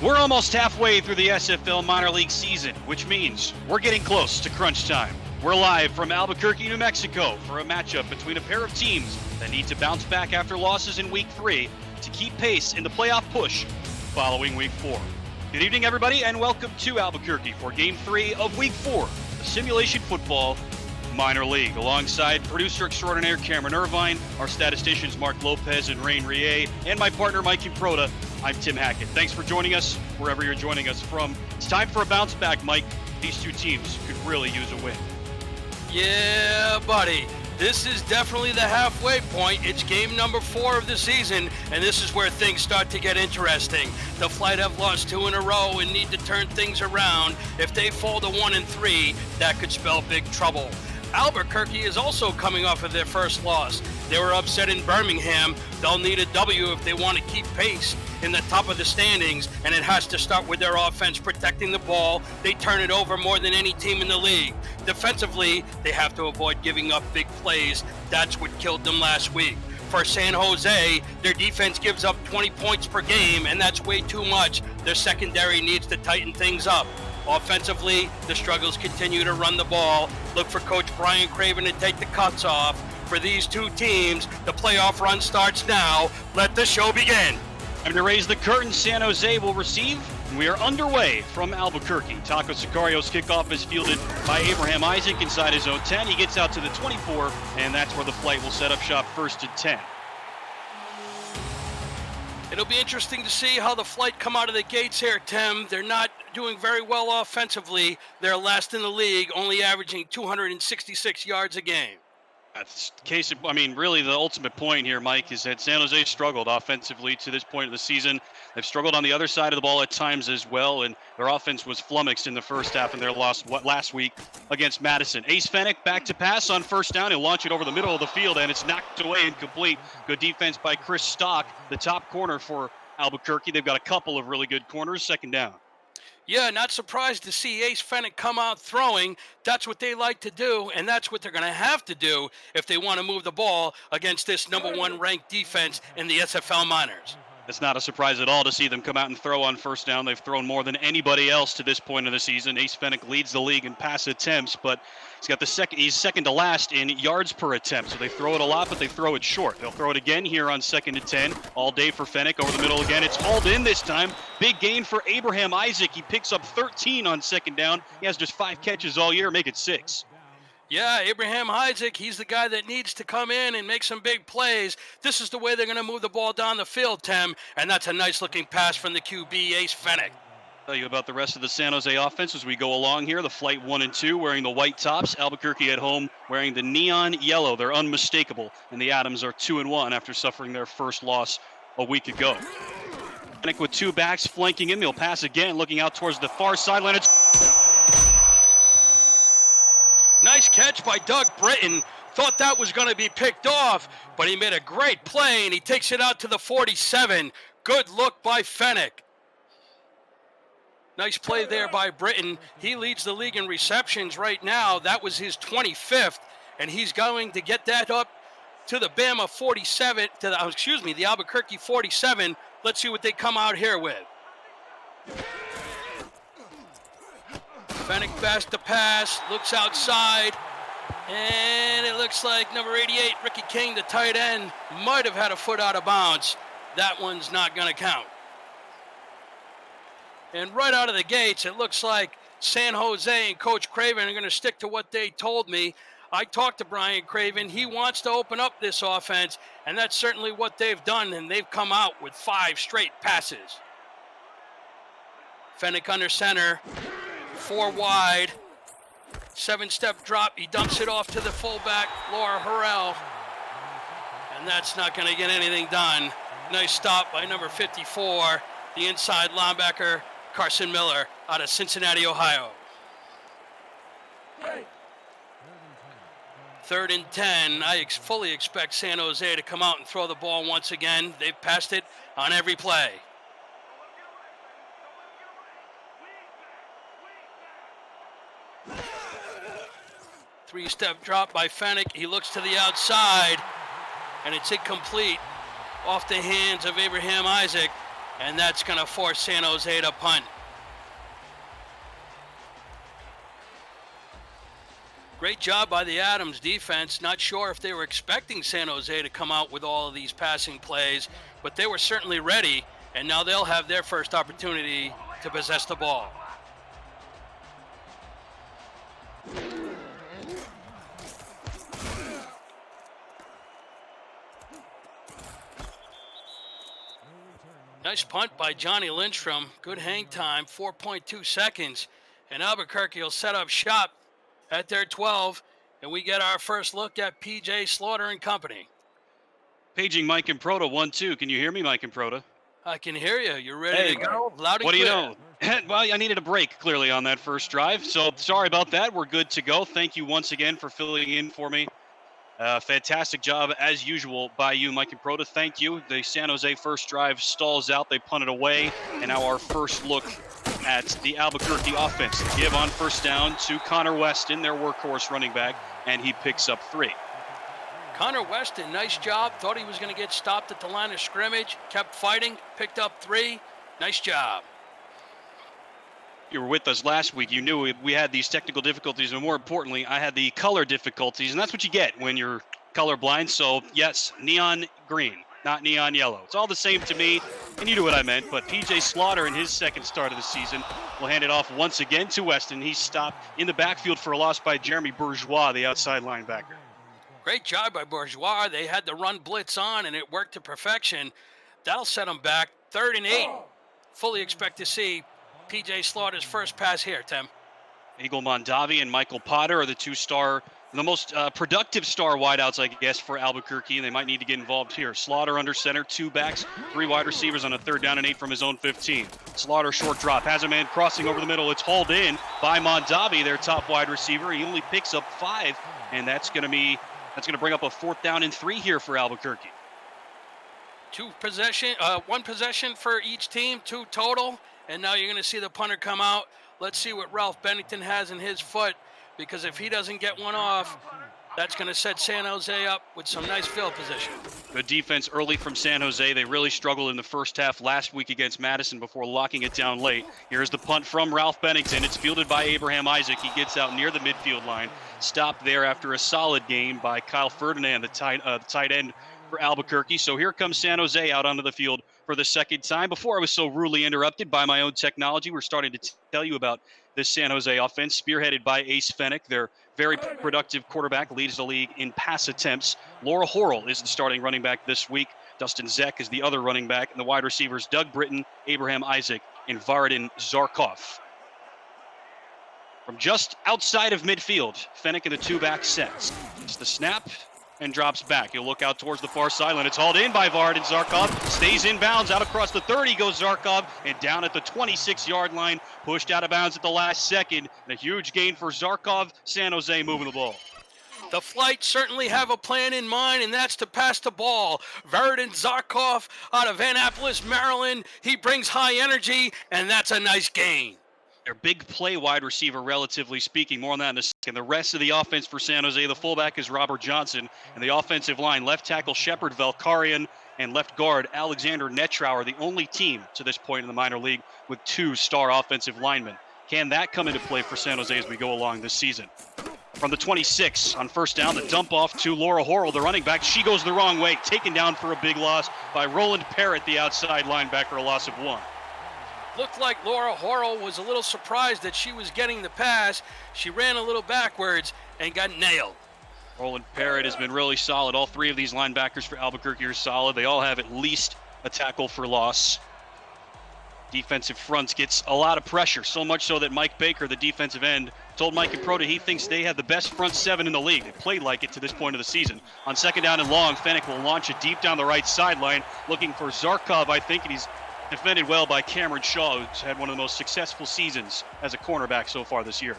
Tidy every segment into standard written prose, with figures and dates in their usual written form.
We're almost halfway through the SFL minor league season, which means we're getting close to crunch time. We're live from Albuquerque, New Mexico for a matchup between a pair of teams that need to bounce back after losses in Week 3 to keep pace in the playoff push following Week 4. Good evening, everybody, and welcome to Albuquerque for Game 3 of Week 4 of Simulation Football Minor League. Alongside producer extraordinaire Cameron Irvine, our statisticians Mark Lopez and Rain Rie, and my partner Mike Uproda, I'm Tim Hackett. Thanks for joining us wherever you're joining us from. It's time for a bounce back, Mike. These two teams could really use a win. Yeah, buddy. This is definitely the halfway point. It's game number 4 of the season, and this is where things start to get interesting. The Flight have lost 2 in a row and need to turn things around. If they fall to 1-3, that could spell big trouble. Albuquerque is also coming off of their first loss. They were upset in Birmingham. They'll need a W if they want to keep pace in the top of the standings, and it has to start with their offense protecting the ball. They turn it over more than any team in the league. Defensively, they have to avoid giving up big plays. That's what killed them last week. For San Jose, their defense gives up 20 points per game, and that's way too much. Their secondary needs to tighten things up. Offensively, the struggles continue to run the ball. Look for Coach Brian Craven to take the cuts off. For these two teams, the playoff run starts now. Let the show begin. Time to raise the curtain. San Jose will receive. We are underway from Albuquerque. Taco Sicario's kickoff is fielded by Abraham Isaac inside his own 10. He gets out to the 24, and that's where the Flight will set up shop first and 10. It'll be interesting to see how the Flight come out of the gates here, Tim. They're not doing very well offensively. They're last in the league, only averaging 266 yards a game. That's the case of, really the ultimate point here, Mike, is that San Jose struggled offensively to this point of the season. They've struggled on the other side of the ball at times as well, and their offense was flummoxed in the first half in their loss last week against Madison. Ace Fennick back to pass on first down. He'll launch it over the middle of the field, and it's knocked away incomplete. Good defense by Chris Stock, the top corner for Albuquerque. They've got a couple of really good corners. Second down. Yeah, not surprised to see Ace Fennick come out throwing. That's what they like to do, and that's what they're going to have to do if they want to move the ball against this number 1 ranked defense in the SFL minors. It's not a surprise at all to see them come out and throw on first down. They've thrown more than anybody else to this point of the season. Ace Fennick leads the league in pass attempts, but he's second to last in yards per attempt. So they throw it a lot, but they throw it short. They'll throw it again here on 2nd and 10. All day for Fennick over the middle again. It's hauled in this time. Big gain for Abraham Isaac. He picks up 13 on 2nd down. He has just 5 catches all year, make it 6. Yeah, Abraham Isaac, he's the guy that needs to come in and make some big plays. This is the way they're going to move the ball down the field, Tim, and that's a nice-looking pass from the QB, Ace Fennick. Tell you about the rest of the San Jose offense as we go along here. The Flight 1 and 2 wearing the white tops. Albuquerque at home wearing the neon yellow. They're unmistakable, and the Adams are 2 and 1 after suffering their first loss a week ago. Fennick with 2 backs flanking him. He'll pass again, looking out towards the far sideline. Nice catch by Doug Britton. Thought that was going to be picked off, but he made a great play, and he takes it out to the 47. Good look by Fennick. Nice play there by Britton. He leads the league in receptions right now. That was his 25th, and he's going to get that up to the Bama 47, the Albuquerque 47. Let's see what they come out here with. Fennick best to pass, looks outside, and it looks like number 88, Ricky King, the tight end, might have had a foot out of bounds. That one's not going to count. And right out of the gates, it looks like San Jose and Coach Craven are going to stick to what they told me. I talked to Brian Craven. He wants to open up this offense, and that's certainly what they've done, and they've come out with 5 straight passes. Fennick under center. 4 wide, 7-step drop. He dumps it off to the fullback, Laura Harrell. And that's not going to get anything done. Nice stop by number 54, the inside linebacker, Carson Miller, out of Cincinnati, Ohio. 3rd and 10. I fully expect San Jose to come out and throw the ball once again. They've passed it on every play. Three-step drop by Fennick. He looks to the outside, and it's incomplete off the hands of Abraham Isaac. and that's going to force San Jose to punt. Great job by the Adams defense. Not sure if they were expecting San Jose to come out with all of these passing plays, but they were certainly ready, and now they'll have their first opportunity to possess the ball. Nice punt by Johnny Lindstrom. Good hang time, 4.2 seconds. And Albuquerque will set up shop at their 12, and we get our first look at P.J. Slaughter and company. Paging Mike and Proto, 1-2. Can you hear me, Mike and Proto? I can hear you. You're ready to go? Loud and what clear. Do you know? Well, I needed a break, clearly, on that first drive. So sorry about that. We're good to go. Thank you once again for filling in for me. Fantastic job, as usual, by you, Mike and Proto. Thank you. The San Jose first drive stalls out. They punted away. And now our first look at the Albuquerque offense. Give on first down to Connor Weston, their workhorse running back, and he picks up 3. Connor Weston, nice job. Thought he was going to get stopped at the line of scrimmage. Kept fighting, picked up 3. Nice job. You were with us last week. You knew we had these technical difficulties, and more importantly, I had the color difficulties, and that's what you get when you're colorblind. So, yes, neon green, not neon yellow. It's all the same to me, and you knew what I meant. But P.J. Slaughter, in his second start of the season, will hand it off once again to Weston. He's stopped in the backfield for a loss by Jeremy Bourgeois, the outside linebacker. Great job by Bourgeois. They had the run blitz on, and it worked to perfection. That'll set them back. 3rd and 8. Fully expect to see P.J. Slaughter's first pass here, Tim. Eagle Mondavi and Michael Potter are the most productive star wideouts, I guess, for Albuquerque. They might need to get involved here. Slaughter under center, 2 backs, 3 wide receivers on a 3rd down and 8 from his own 15. Slaughter short drop, has a man crossing over the middle. It's hauled in by Mondavi, their top wide receiver. He only picks up 5, and that's going to bring up a 4th down and 3 here for Albuquerque. 1 possession for each team, 2 total. And now you're going to see the punter come out. Let's see what Ralph Bennington has in his foot, because if he doesn't get one off, that's going to set San Jose up with some nice field position. Good defense early from San Jose. They really struggled in the first half last week against Madison before locking it down late. Here's the punt from Ralph Bennington. It's fielded by Abraham Isaac. He gets out near the midfield line. Stopped there after a solid game by Kyle Ferdinand, the tight end for Albuquerque. So here comes San Jose out onto the field for the second time. Before I was so rudely interrupted by my own technology, we're starting to tell you about this San Jose offense, spearheaded by Ace Fennick. Their very productive quarterback, leads the league in pass attempts. Laura Horrell is the starting running back this week. Dustin Zek is the other running back. And the wide receivers, Doug Britton, Abraham Isaac, and Varadin Zarkov. From just outside of midfield, Fennick in the 2-back sets. It's the snap and drops back. He'll look out towards the far sideline. It's hauled in by Varadin Zarkov. Stays in bounds. Out across the 30 goes Zarkov. And down at the 26-yard line. Pushed out of bounds at the last second. And a huge gain for Zarkov. San Jose moving the ball. The Flight certainly have a plan in mind, and that's to pass the ball. Varadin Zarkov out of Annapolis, Maryland. He brings high energy, and that's a nice gain. Their big play wide receiver, relatively speaking. More on that in a second. The rest of the offense for San Jose, the fullback is Robert Johnson. And the offensive line, left tackle Shepard Valkarian and left guard Alexander Netrower, the only team to this point in the minor league with 2 star offensive linemen. Can that come into play for San Jose as we go along this season? From the 26 on first down, the dump off to Laura Horrell, the running back. She goes the wrong way, taken down for a big loss by Roland Parrott, the outside linebacker, a loss of 1. Looked like Laura Horrell was a little surprised that she was getting the pass. She ran a little backwards and got nailed. Roland Parrott has been really solid. All 3 of these linebackers for Albuquerque are solid. They all have at least a tackle for loss. Defensive front gets a lot of pressure, so much so that Mike Baker, the defensive end, told Mike and Proto he thinks they have the best front 7 in the league. They played like it to this point of the season. On second down and long, Fennick will launch it deep down the right sideline, looking for Zarkov, I think, and he's defended well by Cameron Shaw, who's had one of the most successful seasons as a cornerback so far this year.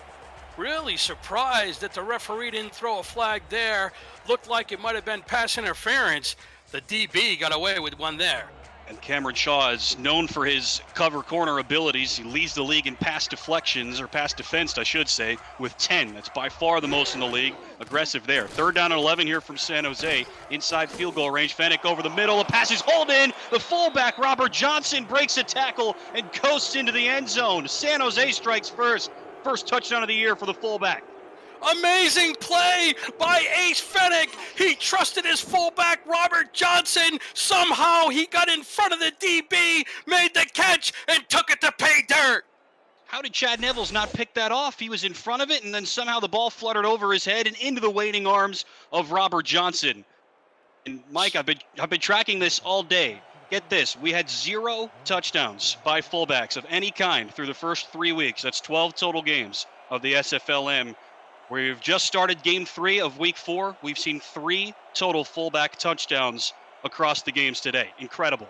Really surprised that the referee didn't throw a flag there. Looked like it might have been pass interference. The DB got away with one there. And Cameron Shaw is known for his cover corner abilities. He leads the league in pass deflections, or pass defense, I should say, with 10. That's by far the most in the league. Aggressive there. 3rd down and 11 here from San Jose. Inside field goal range. Fennec over the middle. A pass is hauled in. The fullback, Robert Johnson, breaks a tackle and coasts into the end zone. San Jose strikes first. First touchdown of the year for the fullback. Amazing play by Ace Fennec. He trusted his fullback, Robert Johnson. Somehow he got in front of the DB, made the catch, and took it to pay dirt. How did Chad Neville's not pick that off? He was in front of it, and then somehow the ball fluttered over his head and into the waiting arms of Robert Johnson. And Mike, I've been tracking this all day. Get this, we had 0 touchdowns by fullbacks of any kind through the first 3 weeks. That's 12 total games of the SFLm. We've just started game 3 of week 4. We've seen 3 total fullback touchdowns across the games today. Incredible.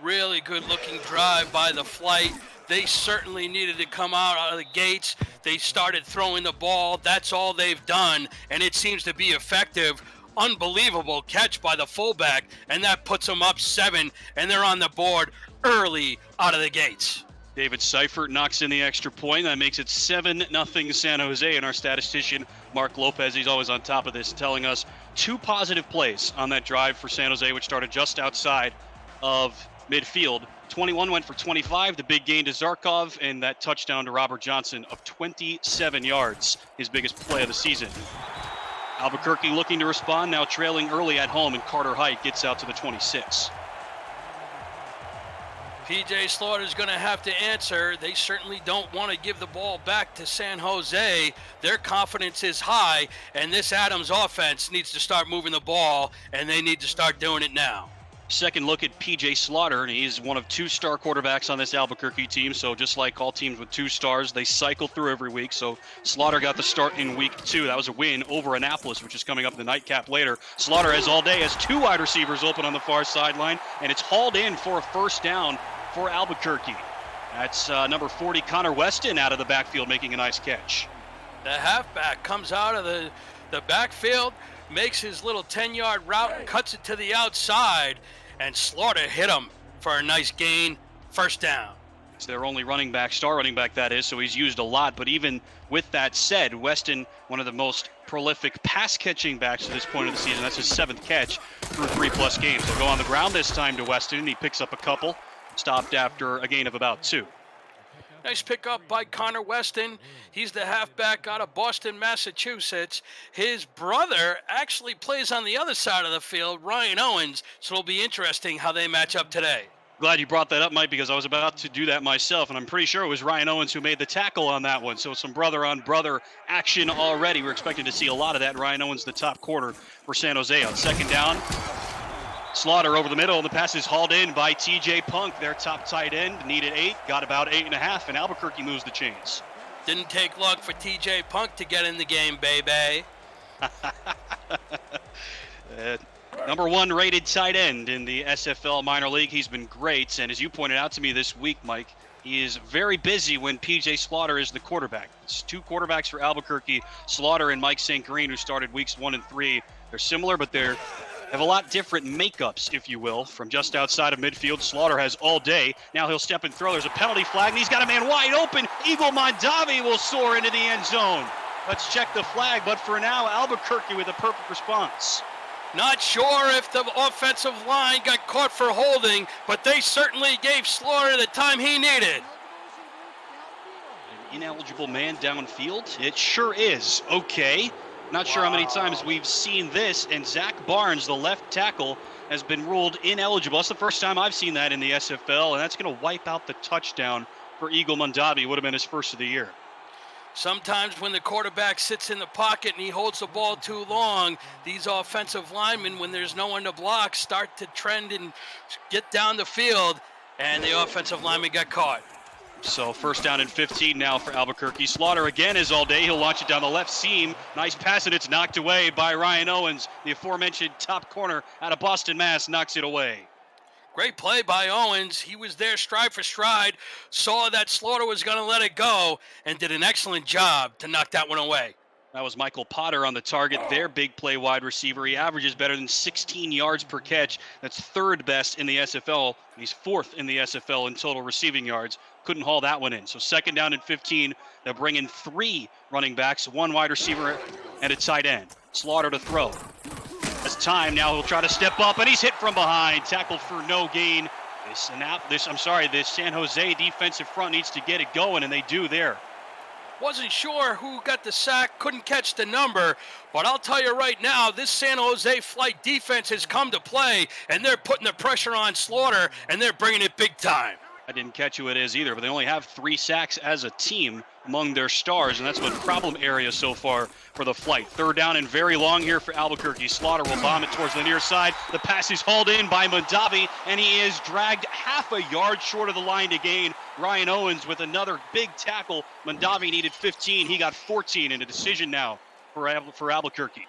Really good looking drive by the Flight. They certainly needed to come out of the gates. They started throwing the ball. That's all they've done, and it seems to be effective. Unbelievable catch by the fullback, and that puts them up 7, and they're on the board early out of the gates. David Seifert knocks in the extra point. That makes it 7-0 San Jose. And our statistician, Mark Lopez, he's always on top of this, telling us 2 positive plays on that drive for San Jose, which started just outside of midfield. 21 went for 25, the big gain to Zarkov, and that touchdown to Robert Johnson of 27 yards, his biggest play of the season. Albuquerque looking to respond, now trailing early at home, and Carter Height gets out to the 26. PJ Slaughter's going to have to answer. They certainly don't want to give the ball back to San Jose. Their confidence is high, and this Adams offense needs to start moving the ball, and they need to start doing it now. Second look at PJ Slaughter, and he's one of 2 star quarterbacks on this Albuquerque team. So just like all teams with 2 stars, they cycle through every week. So Slaughter got the start in week 2. That was a win over Annapolis, which is coming up in the nightcap later. Slaughter, as all day, has 2 wide receivers open on the far sideline, and it's hauled in for a first down for Albuquerque. That's number 40, Connor Weston, out of the backfield making a nice catch. The halfback comes out of the backfield, makes his little 10-yard route, and cuts it to the outside, and Slaughter hit him for a nice gain, first down. It's their only running back, star running back that is, so he's used a lot. But even with that said, Weston, one of the most prolific pass-catching backs at this point of the season. That's his 7th catch through 3+ games. He'll go on the ground this time to Weston, and he picks up a couple. Stopped after a gain of about 2. Nice pickup by Connor Weston. He's the halfback out of Boston, Massachusetts. His brother actually plays on the other side of the field, Ryan Owens, so it'll be interesting how they match up today. Glad you brought that up, Mike, because I was about to do that myself, and I'm pretty sure it was Ryan Owens who made the tackle on that one. So some brother-on-brother action already. We're expecting to see a lot of that. Ryan Owens, the top corner for San Jose. On second down, Slaughter over the middle, and the pass is hauled in by TJ Punk, their top tight end. Needed 8, got about 8.5, and Albuquerque moves the chains. Didn't take luck for TJ Punk to get in the game, baby. Number 1 rated tight end in the SFL minor league. He's been great, and as you pointed out to me this week, Mike, he is very busy when PJ Slaughter is the quarterback. It's 2 quarterbacks for Albuquerque, Slaughter and Mike St. Green, who started weeks 1 and 3. They're similar, but they're have a lot different makeups, if you will, from just outside of midfield. Slaughter has all day. Now he'll step and throw. There's a penalty flag, and he's got a man wide open. Eagle Mondavi will soar into the end zone. Let's check the flag, but for now, Albuquerque with a perfect response. Not sure if the offensive line got caught for holding, but they certainly gave Slaughter the time he needed. An ineligible man downfield? It sure is. Okay. Not sure how many times we've seen this, and Zach Barnes, the left tackle, has been ruled ineligible. That's the first time I've seen that in the SFL, and that's going to wipe out the touchdown for Eagle Mondavi. Would have been his first of the year. Sometimes when the quarterback sits in the pocket and he holds the ball too long, these offensive linemen, when there's no one to block, start to trend and get down the field, and the offensive lineman got caught. So first down and 15 now for Albuquerque. Slaughter again is all day. He'll launch it down the left seam. Nice pass, and it's knocked away by Ryan Owens. The aforementioned top corner out of Boston, Mass. knocks it away. Great play by Owens. He was there stride for stride, saw that Slaughter was going to let it go, and did an excellent job to knock that one away. That was Michael Potter on the target, their big play wide receiver. He averages better than 16 yards per catch. That's third best in the SFL. He's fourth in the SFL in total receiving yards. Couldn't haul that one in. So second down and 15. They'll bring in 3 running backs, 1 wide receiver, and a tight end. Slaughter to throw. It's time now. He'll try to step up, and he's hit from behind. Tackled for no gain. This San Jose defensive front needs to get it going, and they do there. Wasn't sure who got the sack, couldn't catch the number, but I'll tell you right now, this San Jose flight defense has come to play, and they're putting the pressure on Slaughter, and they're bringing it big time. I didn't catch who it is either, but they only have 3 sacks as a team among their stars, and that's what problem area so far for the flight. Third down and very long here for Albuquerque. Slaughter will bomb it towards the near side. The pass is hauled in by Mondavi, and he is dragged half a yard short of the line to gain. Ryan Owens with another big tackle. Mondavi needed 15. He got 14, and a decision now for Albuquerque.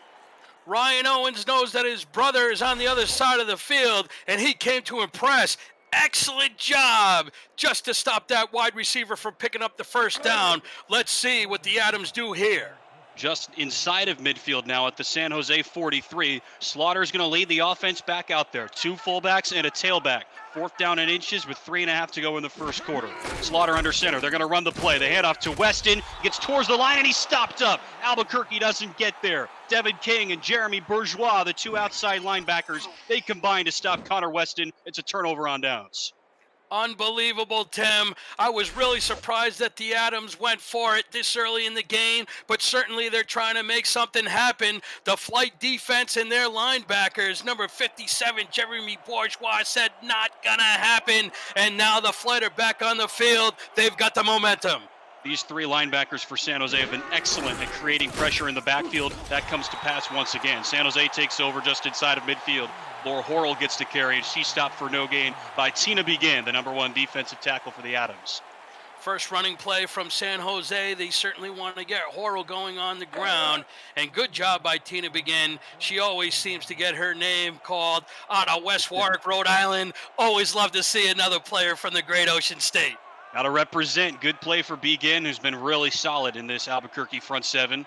Ryan Owens knows that his brother is on the other side of the field, and he came to impress. Excellent job just to stop that wide receiver from picking up the first down. Let's see what the Adams do here. Just inside of midfield now at the San Jose 43. Slaughter's going to lead the offense back out there. 2 fullbacks and a tailback. 4th down and inches with 3.5 to go in the first quarter. Slaughter under center. They're going to run the play. They hand off to Weston. Gets towards the line and he's stopped up. Albuquerque doesn't get there. Devin King and Jeremy Bourgeois, the 2 outside linebackers, they combine to stop Connor Weston. It's a turnover on downs. Unbelievable, Tim. I was really surprised that the Adams went for it this early in the game, but certainly they're trying to make something happen. The flight defense and their linebackers, number 57, Jeremy Bourgeois, said not gonna happen, and now the flight are back on the field. They've got the momentum. These 3 linebackers for San Jose have been excellent at creating pressure in the backfield. That comes to pass once again. San Jose takes over just inside of midfield. Laura Horrell gets to carry, and she's stopped for no gain by Tina Begin, the number 1 defensive tackle for the Adams. First running play from San Jose. They certainly want to get Horrell going on the ground, and good job by Tina Begin. She always seems to get her name called out of West Warwick, Rhode Island. Always love to see another player from the Great Ocean State. Got to represent. Good play for Begin, who's been really solid in this Albuquerque front 7.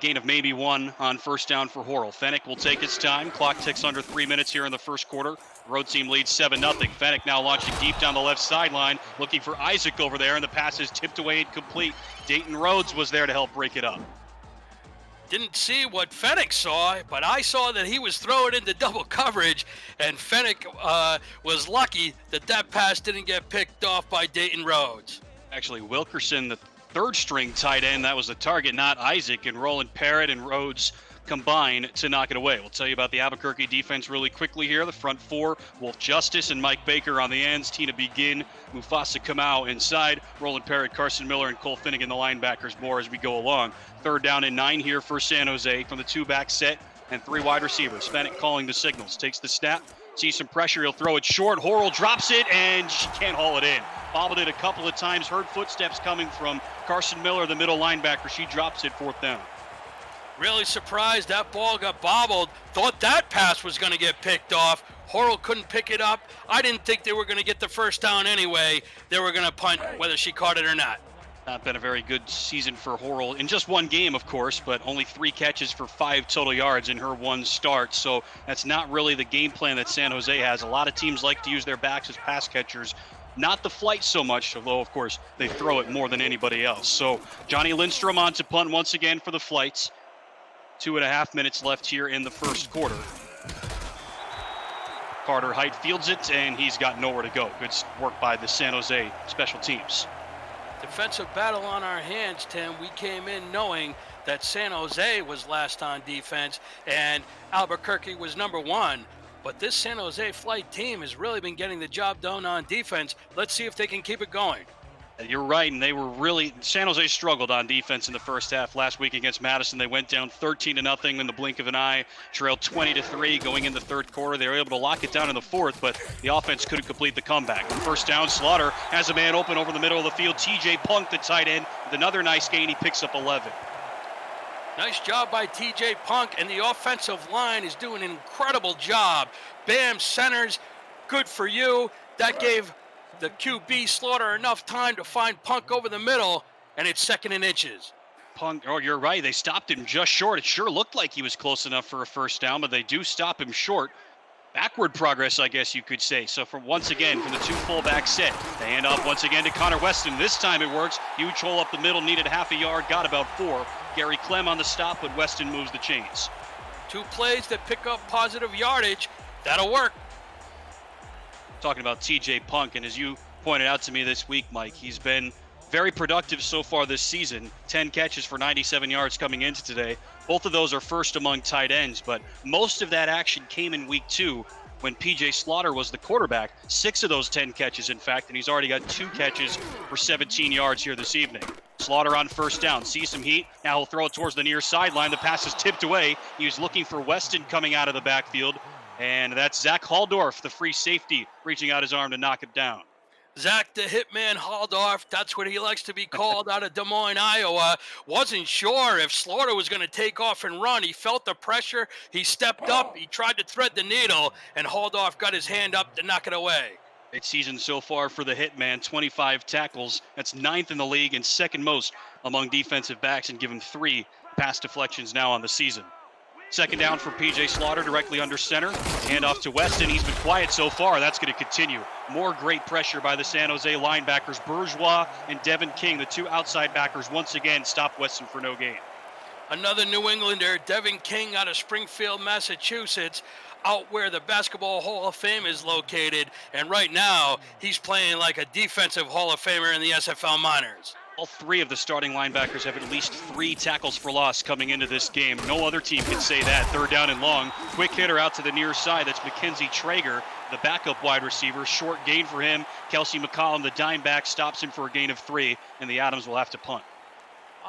Gain of maybe 1 on first down for Horrell. Fennick will take its time. Clock ticks under 3 minutes here in the first quarter. Road team leads 7-0. Fennick now launching deep down the left sideline, looking for Isaac over there, and the pass is tipped away incomplete. Dayton Rhodes was there to help break it up. Didn't see what Fennick saw, but I saw that he was throwing into double coverage, and Fennick was lucky that that pass didn't get picked off by Dayton Rhodes. Actually, Wilkerson, the 3rd string tight end, that was the target, not Isaac, and Roland Parrott and Rhodes combine to knock it away. We'll tell you about the Albuquerque defense really quickly here. The front 4, Wolf Justice and Mike Baker on the ends, Tina Begin, Mufasa Kamau inside, Roland Parrott, Carson Miller, and Cole Finnegan, the linebackers, more as we go along. 3rd down and 9 here for San Jose from the 2-back set and 3 wide receivers. Fennick calling the signals, takes the snap, sees some pressure, he'll throw it short. Horrell drops it, and she can't haul it in. Bobbled it a couple of times, heard footsteps coming from Carson Miller, the middle linebacker. She drops it 4th down. Really surprised that ball got bobbled. Thought that pass was going to get picked off. Horrell couldn't pick it up. I didn't think they were going to get the first down anyway. They were going to punt whether she caught it or not. Not been a very good season for Horrell in just 1 game, of course, but only 3 catches for 5 total yards in her 1 start. So that's not really the game plan that San Jose has. A lot of teams like to use their backs as pass catchers. Not the flight so much, although, of course, they throw it more than anybody else. So Johnny Lindstrom on to punt once again for the flights. 2.5 minutes left here in the first quarter. Carter Height fields it, and he's got nowhere to go. Good work by the San Jose special teams. Defensive battle on our hands, Tim. We came in knowing that San Jose was last on defense and Albuquerque was number 1. But this San Jose flight team has really been getting the job done on defense. Let's see if they can keep it going. You're right, and San Jose struggled on defense in the first half. Last week against Madison, they went down 13-0 in the blink of an eye, trailed 20-3 going into the third quarter. They were able to lock it down in the 4th, but the offense couldn't complete the comeback. First down, Slaughter has a man open over the middle of the field. TJ Punk, the tight end, with another nice gain. He picks up 11. Nice job by TJ Punk, and the offensive line is doing an incredible job. Bam centers, good for you. That gave the QB Slaughter enough time to find Punk over the middle, and it's 2nd and inches. Punk, oh, you're right. They stopped him just short. It sure looked like he was close enough for a first down, but they do stop him short. Backward progress, I guess you could say. So once again, from the two fullback set, they hand off once again to Connor Weston. This time it works. Huge hole up the middle, needed half a yard, got about 4. Gary Clem on the stop, but Weston moves the chains. 2 plays that pick up positive yardage. That'll work. Talking about TJ Punk, and as you pointed out to me this week, Mike, he's been very productive so far this season. 10 catches for 97 yards coming into today. Both of those are first among tight ends, but most of that action came in week 2 when PJ Slaughter was the quarterback. 6 of those 10 catches, in fact, and he's already got 2 catches for 17 yards here this evening. Slaughter on first down, sees some heat. Now he'll throw it towards the near sideline. The pass is tipped away. He was looking for Weston coming out of the backfield, and that's Zach Haldorf, the free safety, reaching out his arm to knock it down. Zach the Hitman Haldorf, that's what he likes to be called out of Des Moines, Iowa. Wasn't sure if Slaughter was going to take off and run. He felt the pressure. He stepped up. He tried to thread the needle, and Haldorf got his hand up to knock it away. Great season so far for the Hitman, 25 tackles. That's 9th in the league and 2nd most among defensive backs, and given 3 pass deflections now on the season. Second down for PJ Slaughter, directly under center. Hand off to Weston. He's been quiet so far. That's going to continue. More great pressure by the San Jose linebackers. Bourgeois and Devin King, the 2 outside backers, once again stop Weston for no gain. Another New Englander, Devin King out of Springfield, Massachusetts, out where the Basketball Hall of Fame is located. And right now, he's playing like a defensive Hall of Famer in the SFL minors. All 3 of the starting linebackers have at least 3 tackles for loss coming into this game. No other team can say that. Third down and long. Quick hitter out to the near side. That's Mackenzie Traeger, the backup wide receiver. Short gain for him. Kelsey McCollum, the dime back, stops him for a gain of 3, and the Adams will have to punt.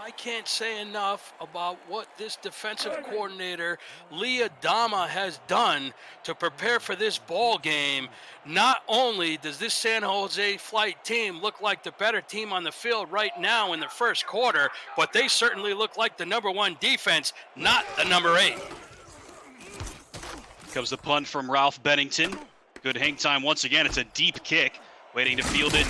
I can't say enough about what this defensive coordinator, Lee Adama, has done to prepare for this ball game. Not only does this San Jose Flight team look like the better team on the field right now in the first quarter, but they certainly look like the number 1 defense, not the number 8. Comes the punt from Ralph Bennington. Good hang time once again. It's a deep kick. Waiting to field it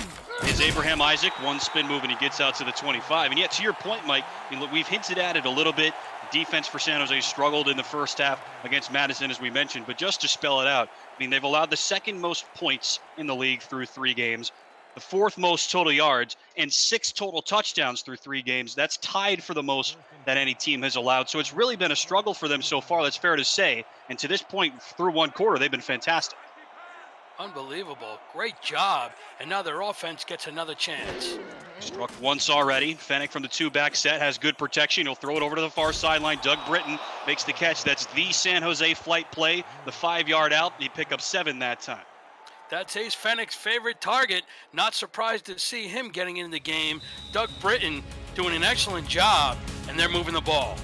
is Abraham Isaac. 1 spin move and he gets out to the 25. And yet, to your point, Mike, we've hinted at it a little bit. Defense for San Jose struggled in the first half against Madison, as we mentioned. But just to spell it out, they've allowed the 2nd most points in the league through 3 games, the 4th most total yards, and 6 total touchdowns through 3 games. That's tied for the most that any team has allowed. So it's really been a struggle for them so far, that's fair to say. And to this point, through 1 quarter, they've been fantastic. Unbelievable. Great job. And now their offense gets another chance. Struck once already. Fennec from the 2-back set has good protection. He'll throw it over to the far sideline. Doug Britton makes the catch. That's the San Jose Flight play. The 5-yard out. He picked up 7 that time. That's Ace Fennec's favorite target. Not surprised to see him getting into the game. Doug Britton doing an excellent job, and they're moving the ball.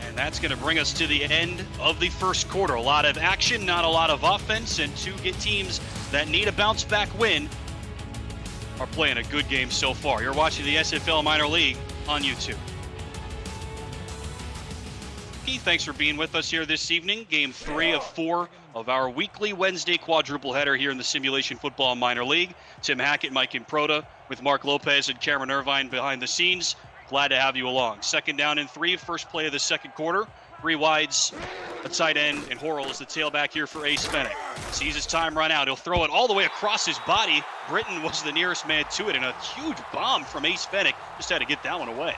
And that's going to bring us to the end of the first quarter. A lot of action, not a lot of offense, and 2 teams that need a bounce-back win are playing a good game so far. You're watching the SFL Minor League on YouTube. Keith, thanks for being with us here this evening. Game 3 of 4 of our weekly Wednesday quadruple header here in the Simulation Football Minor League. Tim Hackett, Mike Improta, with Mark Lopez and Cameron Irvine behind the scenes. Glad to have you along. 2nd down and 3, first play of the 2nd quarter. 3 wides, a tight end, and Horrell is the tailback here for Ace Fennec. Sees his time run out. He'll throw it all the way across his body. Britton was the nearest man to it, and a huge bomb from Ace Fennec. Just had to get that one away.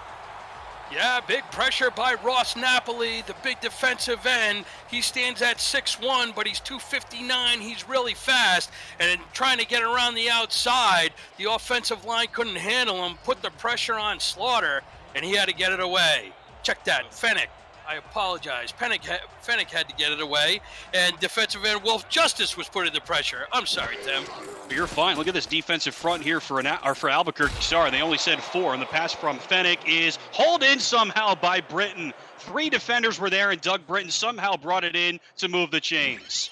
Yeah, big pressure by Ross Napoli, the big defensive end. He stands at 6'1", but he's 259. He's really fast. And trying to get around the outside, the offensive line couldn't handle him, put the pressure on Slaughter, and he had to get it away. Check that, Fennec. I apologize. Fennec had to get it away, and defensive end Wolf Justice was putting the pressure. I'm sorry, Tim. You're fine. Look at this defensive front here for Albuquerque. Sorry, they only said 4, and the pass from Fennec is hauled in somehow by Britton. 3 defenders were there, and Doug Britton somehow brought it in to move the chains.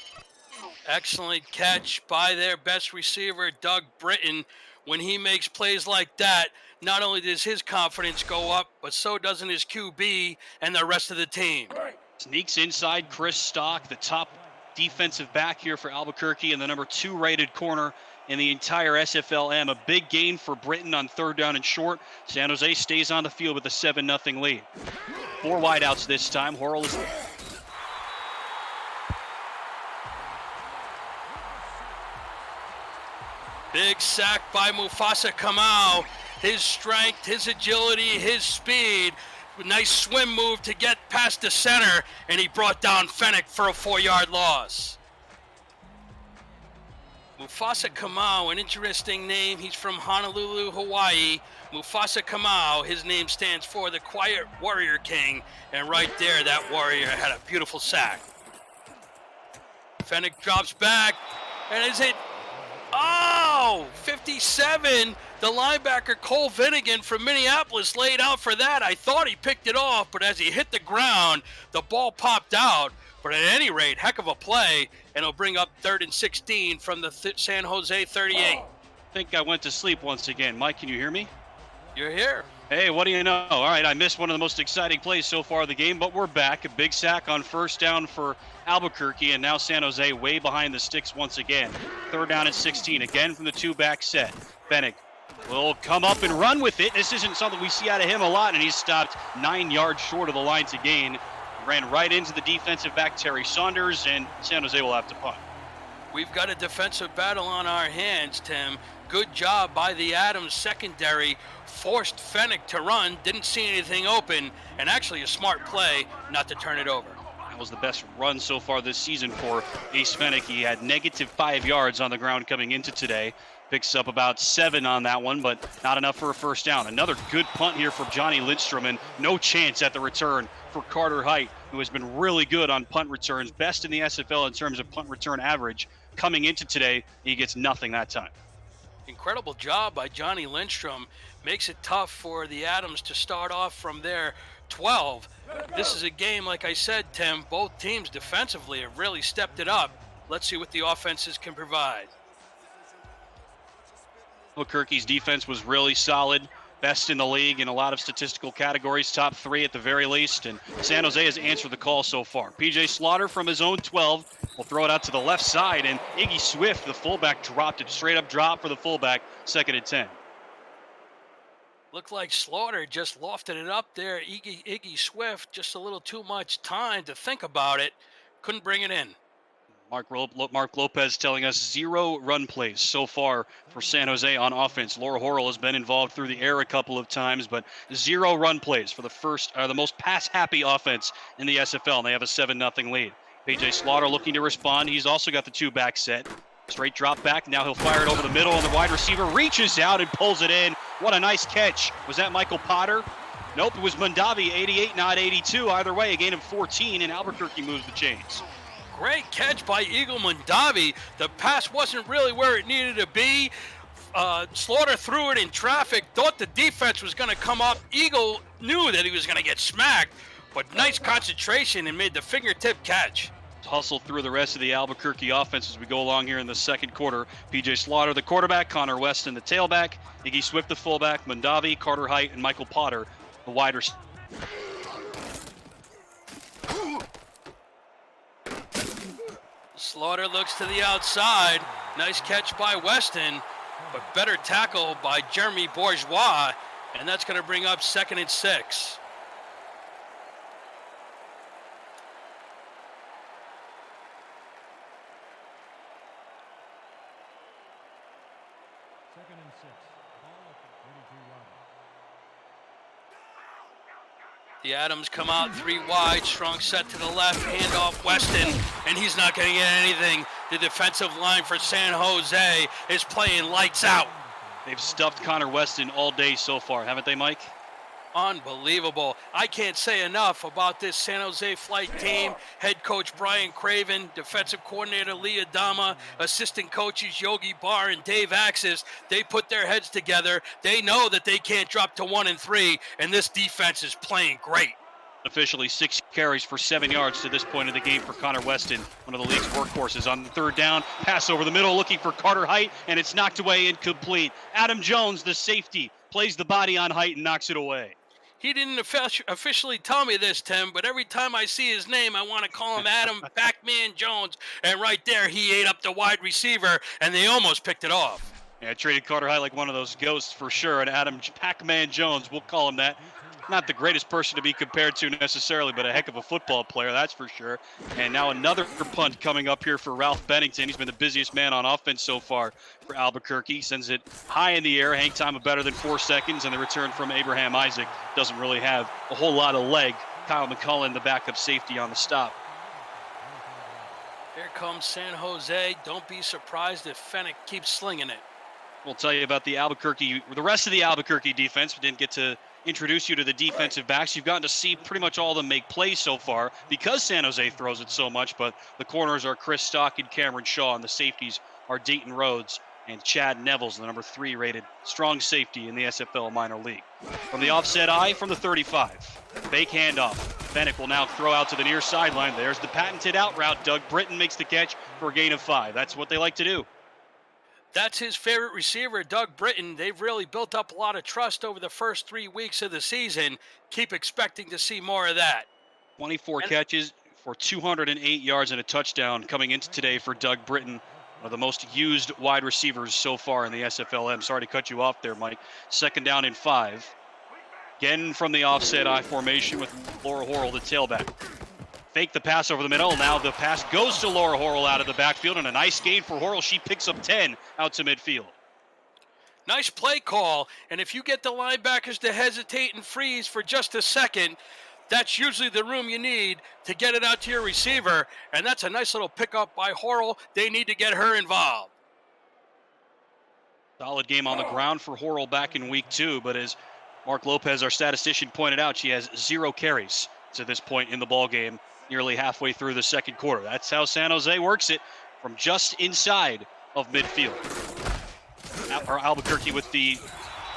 Excellent catch by their best receiver, Doug Britton. When he makes plays like that, not only does his confidence go up, but so doesn't his QB and the rest of the team. Sneaks inside Chris Stock, the top defensive back here for Albuquerque, and the number 2 rated corner in the entire SFLm. A big gain for Britain on 3rd down and short. San Jose stays on the field with a 7-0 lead. 4 wideouts this time. Horrell is... Big sack by Mufasa Kamau. His strength, his agility, his speed. Nice swim move to get past the center, and he brought down Fennick for a 4-yard loss. Mufasa Kamau, an interesting name. He's from Honolulu, Hawaii. Mufasa Kamau, his name stands for the Quiet Warrior King, and right there, that warrior had a beautiful sack. Fennick drops back, and is it? Oh, 57. The linebacker Cole Vinnigan from Minneapolis laid out for that. I thought he picked it off, but as he hit the ground, the ball popped out. But at any rate, heck of a play, and it'll bring up 3rd and 16 from the San Jose 38. I think I went to sleep once again. Mike, can you hear me? You're here. Hey, what do you know? All right, I missed one of the most exciting plays so far of the game, but we're back. A big sack on 1st down for Albuquerque, and now San Jose way behind the sticks once again. 3rd down and 16, again from the 2-back set. Fennick will come up and run with it. This isn't something we see out of him a lot, and he's stopped 9 yards short of the line to gain. Ran right into the defensive back, Terry Saunders, and San Jose will have to punt. We've got a defensive battle on our hands, Tim. Good job by the Adams secondary. Forced Fennick to run, didn't see anything open, and actually a smart play not to turn it over. That was the best run so far this season for Ace Fennick. He had -5 yards on the ground coming into today. Picks up about 7 on that one, but not enough for a 1st down. Another good punt here from Johnny Lindstrom, and no chance at the return for Carter Height, who has been really good on punt returns, best in the SFL in terms of punt return average. Coming into today, he gets nothing that time. Incredible job by Johnny Lindstrom. Makes it tough for the Adams to start off from their 12. This is a game, like I said, Tim, both teams defensively have really stepped it up. Let's see what the offenses can provide. Albuquerque's defense was really solid, best in the league in a lot of statistical categories, top 3 at the very least, and San Jose has answered the call so far. PJ Slaughter from his own 12 will throw it out to the left side, and Iggy Swift, the fullback, dropped it. Straight up drop for the fullback, 2nd and 10. Looked like Slaughter just lofted it up there. Iggy Swift, just a little too much time to think about it. Couldn't bring it in. Mark Lopez telling us 0 run plays so far for San Jose on offense. Laura Horrell has been involved through the air a couple of times, but 0 run plays for the most pass-happy offense in the SFL, and they have a 7-0 lead. PJ Slaughter looking to respond. He's also got the 2-back set. Straight drop back. Now he'll fire it over the middle, and the wide receiver reaches out and pulls it in. What a nice catch. Was that Michael Potter? Nope, it was Mundavi, 88, not 82. Either way, a gain of 14, and Albuquerque moves the chains. Great catch by Eagle Mundavi. The pass wasn't really where it needed to be. Slaughter threw it in traffic, thought the defense was going to come up. Eagle knew that he was going to get smacked, but nice concentration and made the fingertip catch. Hustle through the rest of the Albuquerque offense as we go along here in the 2nd quarter. PJ Slaughter, the quarterback, Connor Weston, the tailback, Iggy Swift, the fullback, Mundavi, Carter Height, and Michael Potter, the wide receiver. Slaughter looks to the outside. Nice catch by Weston, but better tackle by Jeremy Bourgeois, and that's going to bring up 2nd and 6. The Adams come out 3 wide, strong set to the left, handoff Weston, and he's not going to get anything. The defensive line for San Jose is playing lights out. They've stuffed Connor Weston all day so far, haven't they, Mike? Unbelievable. I can't say enough about this San Jose flight team. Head coach Brian Craven, defensive coordinator Lee Adama, assistant coaches Yogi Barr and Dave Axis. They put their heads together. They know that they can't drop to 1-3, and this defense is playing great. Officially 6 carries for 7 yards to this point of the game for Connor Weston, one of the league's workhorses. On the 3rd down, pass over the middle looking for Carter Height, and it's knocked away incomplete. Adam Jones, the safety, plays the body on Height and knocks it away. He didn't officially tell me this, Tim, but every time I see his name, I want to call him Adam Pac-Man Jones. And right there, he ate up the wide receiver, and they almost picked it off. Yeah, traded Carter High like one of those ghosts for sure. And Adam Pac-Man Jones, we'll call him that. Not the greatest person to be compared to necessarily, but a heck of a football player, that's for sure. And now another punt coming up here for Ralph Bennington. He's been the busiest man on offense so far for Albuquerque. He sends it high in the air, hang time of better than 4 seconds, and the return from Abraham Isaac doesn't really have a whole lot of leg. Kyle McCullen, the backup safety, on the stop. Here comes San Jose. Don't be surprised if Fennec keeps slinging it. We'll tell you about the rest of the Albuquerque defense. We didn't get to introduce you to the defensive backs. You've gotten to see pretty much all of them make plays so far because San Jose throws it so much, but the corners are Chris Stock and Cameron Shaw, and the safeties are Dayton Rhodes and Chad Nevels, the number 3 rated strong safety in the SFL minor league. From the offset eye from the 35, fake handoff. Fennec will now throw out to the near sideline. There's the patented out route. Doug Britton makes the catch for a gain of 5. That's what they like to do. That's his favorite receiver, Doug Britton. They've really built up a lot of trust over the first 3 weeks of the season. Keep expecting to see more of that. 24 catches for 208 yards and a touchdown coming into today for Doug Britton, one of the most used wide receivers so far in the SFLm. Sorry to cut you off there, Mike. 2nd down and 5. Again from the offset I formation with Laura Horrell, the tailback. Fake the pass over the middle. Now the pass goes to Laura Horrell out of the backfield, and a nice gain for Horrell. She picks up 10 out to midfield. Nice play call, and if you get the linebackers to hesitate and freeze for just a second, that's usually the room you need to get it out to your receiver, and that's a nice little pickup by Horrell. They need to get her involved. Solid game on the ground for Horrell back in week 2, but as Mark Lopez, our statistician, pointed out, she has 0 carries to this point in the ball game, nearly halfway through the 2nd quarter. That's how San Jose works it, from just inside of midfield. Albuquerque with the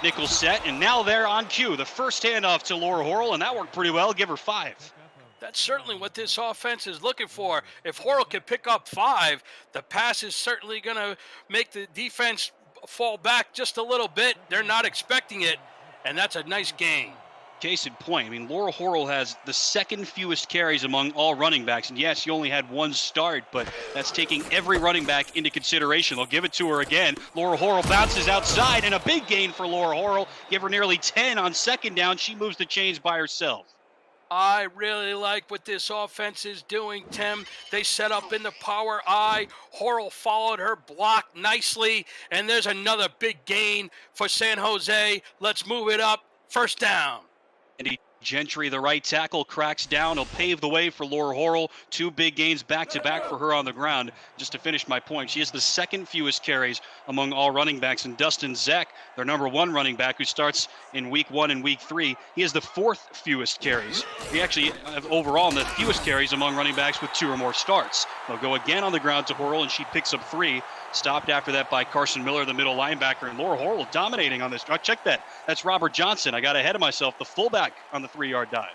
nickel set, and now they're on cue. The first handoff to Laura Horrell, and that worked pretty well. Give her 5. That's certainly what this offense is looking for. If Horrell can pick up 5, the pass is certainly going to make the defense fall back just a little bit. They're not expecting it, and that's a nice gain. Case in point, I mean, Laura Horrell has the 2nd fewest carries among all running backs. And yes, she only had 1 start, but that's taking every running back into consideration. They'll give it to her again. Laura Horrell bounces outside, and a big gain for Laura Horrell. Give her nearly 10 on 2nd down. She moves the chains by herself. I really like what this offense is doing, Tim. They set up in the power I. Horrell followed her block nicely, and there's another big gain for San Jose. Let's move it up. 1st down. Andy Gentry, the right tackle, cracks down. He'll pave the way for Laura Horrell. 2 big gains back-to-back for her on the ground. Just to finish my point, she has the 2nd fewest carries among all running backs. And Dustin Zeck, their number 1 running back, who starts in week 1 and week 3, he has the 4th fewest carries. He actually, overall, the fewest carries among running backs with 2 or more starts. They'll go again on the ground to Horrell, and she picks up 3. Stopped after that by Carson Miller, the middle linebacker, and Laura Horrell dominating on this. Check that. That's Robert Johnson. I got ahead of myself. The fullback on the 3-yard dive.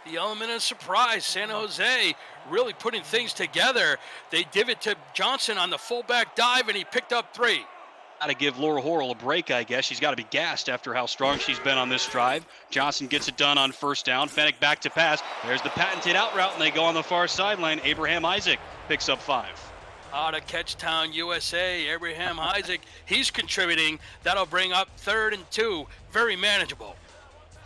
The element of surprise. San Jose really putting things together. They give it to Johnson on the fullback dive, and he picked up 3. Got to give Laura Horrell a break, I guess. She's got to be gassed after how strong she's been on this drive. Johnson gets it done on 1st down. Fennec back to pass. There's the patented out route, and they go on the far sideline. Abraham Isaac picks up 5. Out of Catchtown, USA, Abraham Isaac, he's contributing. That'll bring up 3rd and 2. Very manageable.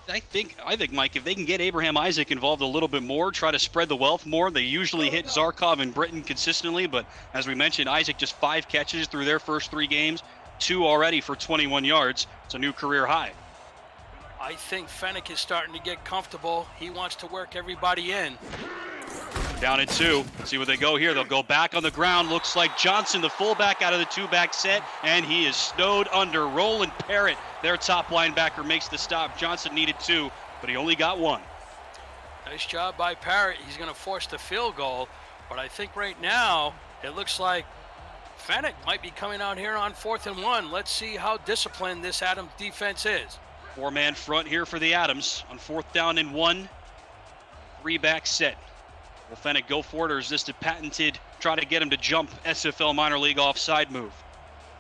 I think, Mike, if they can get Abraham Isaac involved a little bit more, try to spread the wealth more. They usually hit Zarkov and Britton consistently, but as we mentioned, Isaac just 5 catches through their first 3 games, 2 already for 21 yards. It's a new career high. I think Fennec is starting to get comfortable. He wants to work everybody in. Down at 2. See where they go here. They'll go back on the ground. Looks like Johnson, the fullback, out of the 2-back set, and he is snowed under. Roland Parrott, their top linebacker, makes the stop. Johnson needed 2, but he only got 1. Nice job by Parrott. He's going to force the field goal, but I think right now it looks like Fennec might be coming out here on 4th and 1. Let's see how disciplined this Adams defense is. 4-man front here for the Adams on 4th down and 1. 3-back set. Will Fennec go for it, or is this the patented try to get him to jump SFL minor league offside move?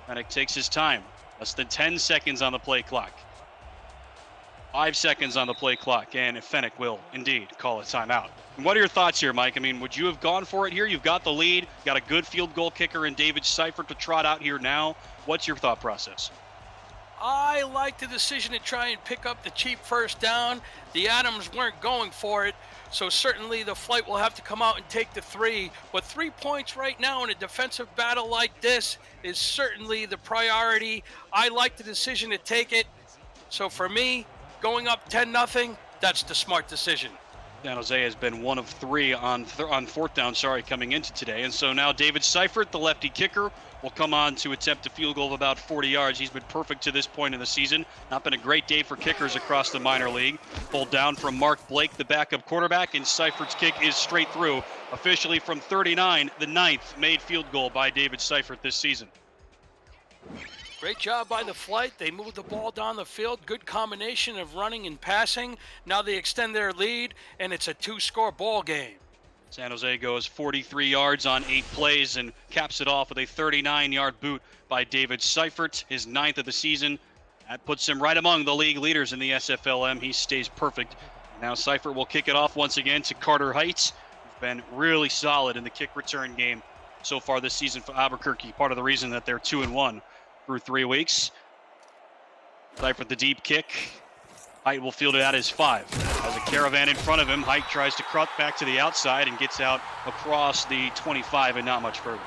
Fennec takes his time. Less than 10 seconds on the play clock. 5 seconds on the play clock, and Fennec will indeed call a timeout. And what are your thoughts here, Mike? I mean, would you have gone for it here? You've got the lead, got a good field goal kicker in David Seifert to trot out here now. What's your thought process? I like the decision to try and pick up the cheap first down. The Adams weren't going for it, so certainly the flight will have to come out and take the 3. But 3 points right now in a defensive battle like this is certainly the priority. I like the decision to take it. So for me, going up 10-0, that's the smart decision. San Jose has been 1 of 3 on fourth down, coming into today. And so now David Seifert, the lefty kicker, will come on to attempt a field goal of about 40 yards. He's been perfect to this point in the season. Not been a great day for kickers across the minor league. Pulled down from Mark Blake, the backup quarterback, and Seifert's kick is straight through. Officially from 39, the 9th made field goal by David Seifert this season. Great job by the flight. They moved the ball down the field. Good combination of running and passing. Now they extend their lead, and it's a 2-score ball game. San Jose goes 43 yards on 8 plays and caps it off with a 39-yard boot by David Seifert, his 9th of the season. That puts him right among the league leaders in the SFLm. He stays perfect. Now Seifert will kick it off once again to Carter Heights, who's been really solid in the kick return game so far this season for Albuquerque. Part of the reason that they're 2-1 through 3 weeks. Seifert the deep kick. Height will field it out as 5. Has a caravan in front of him. Height tries to cut back to the outside and gets out across the 25 and not much further.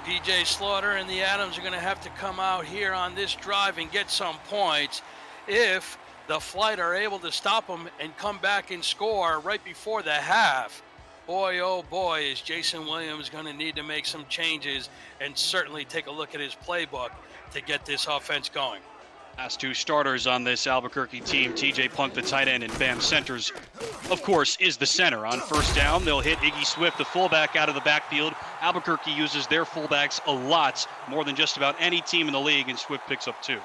PJ Slaughter and the Adams are going to have to come out here on this drive and get some points. If the flight are able to stop them and come back and score right before the half, boy, oh boy, is Jason Williams going to need to make some changes and certainly take a look at his playbook to get this offense going. Last 2 starters on this Albuquerque team, TJ Punk, the tight end, and Bam Centers, of course, is the center. On first down, they'll hit Iggy Swift, the fullback, out of the backfield. Albuquerque uses their fullbacks a lot, more than just about any team in the league, and Swift picks up 2.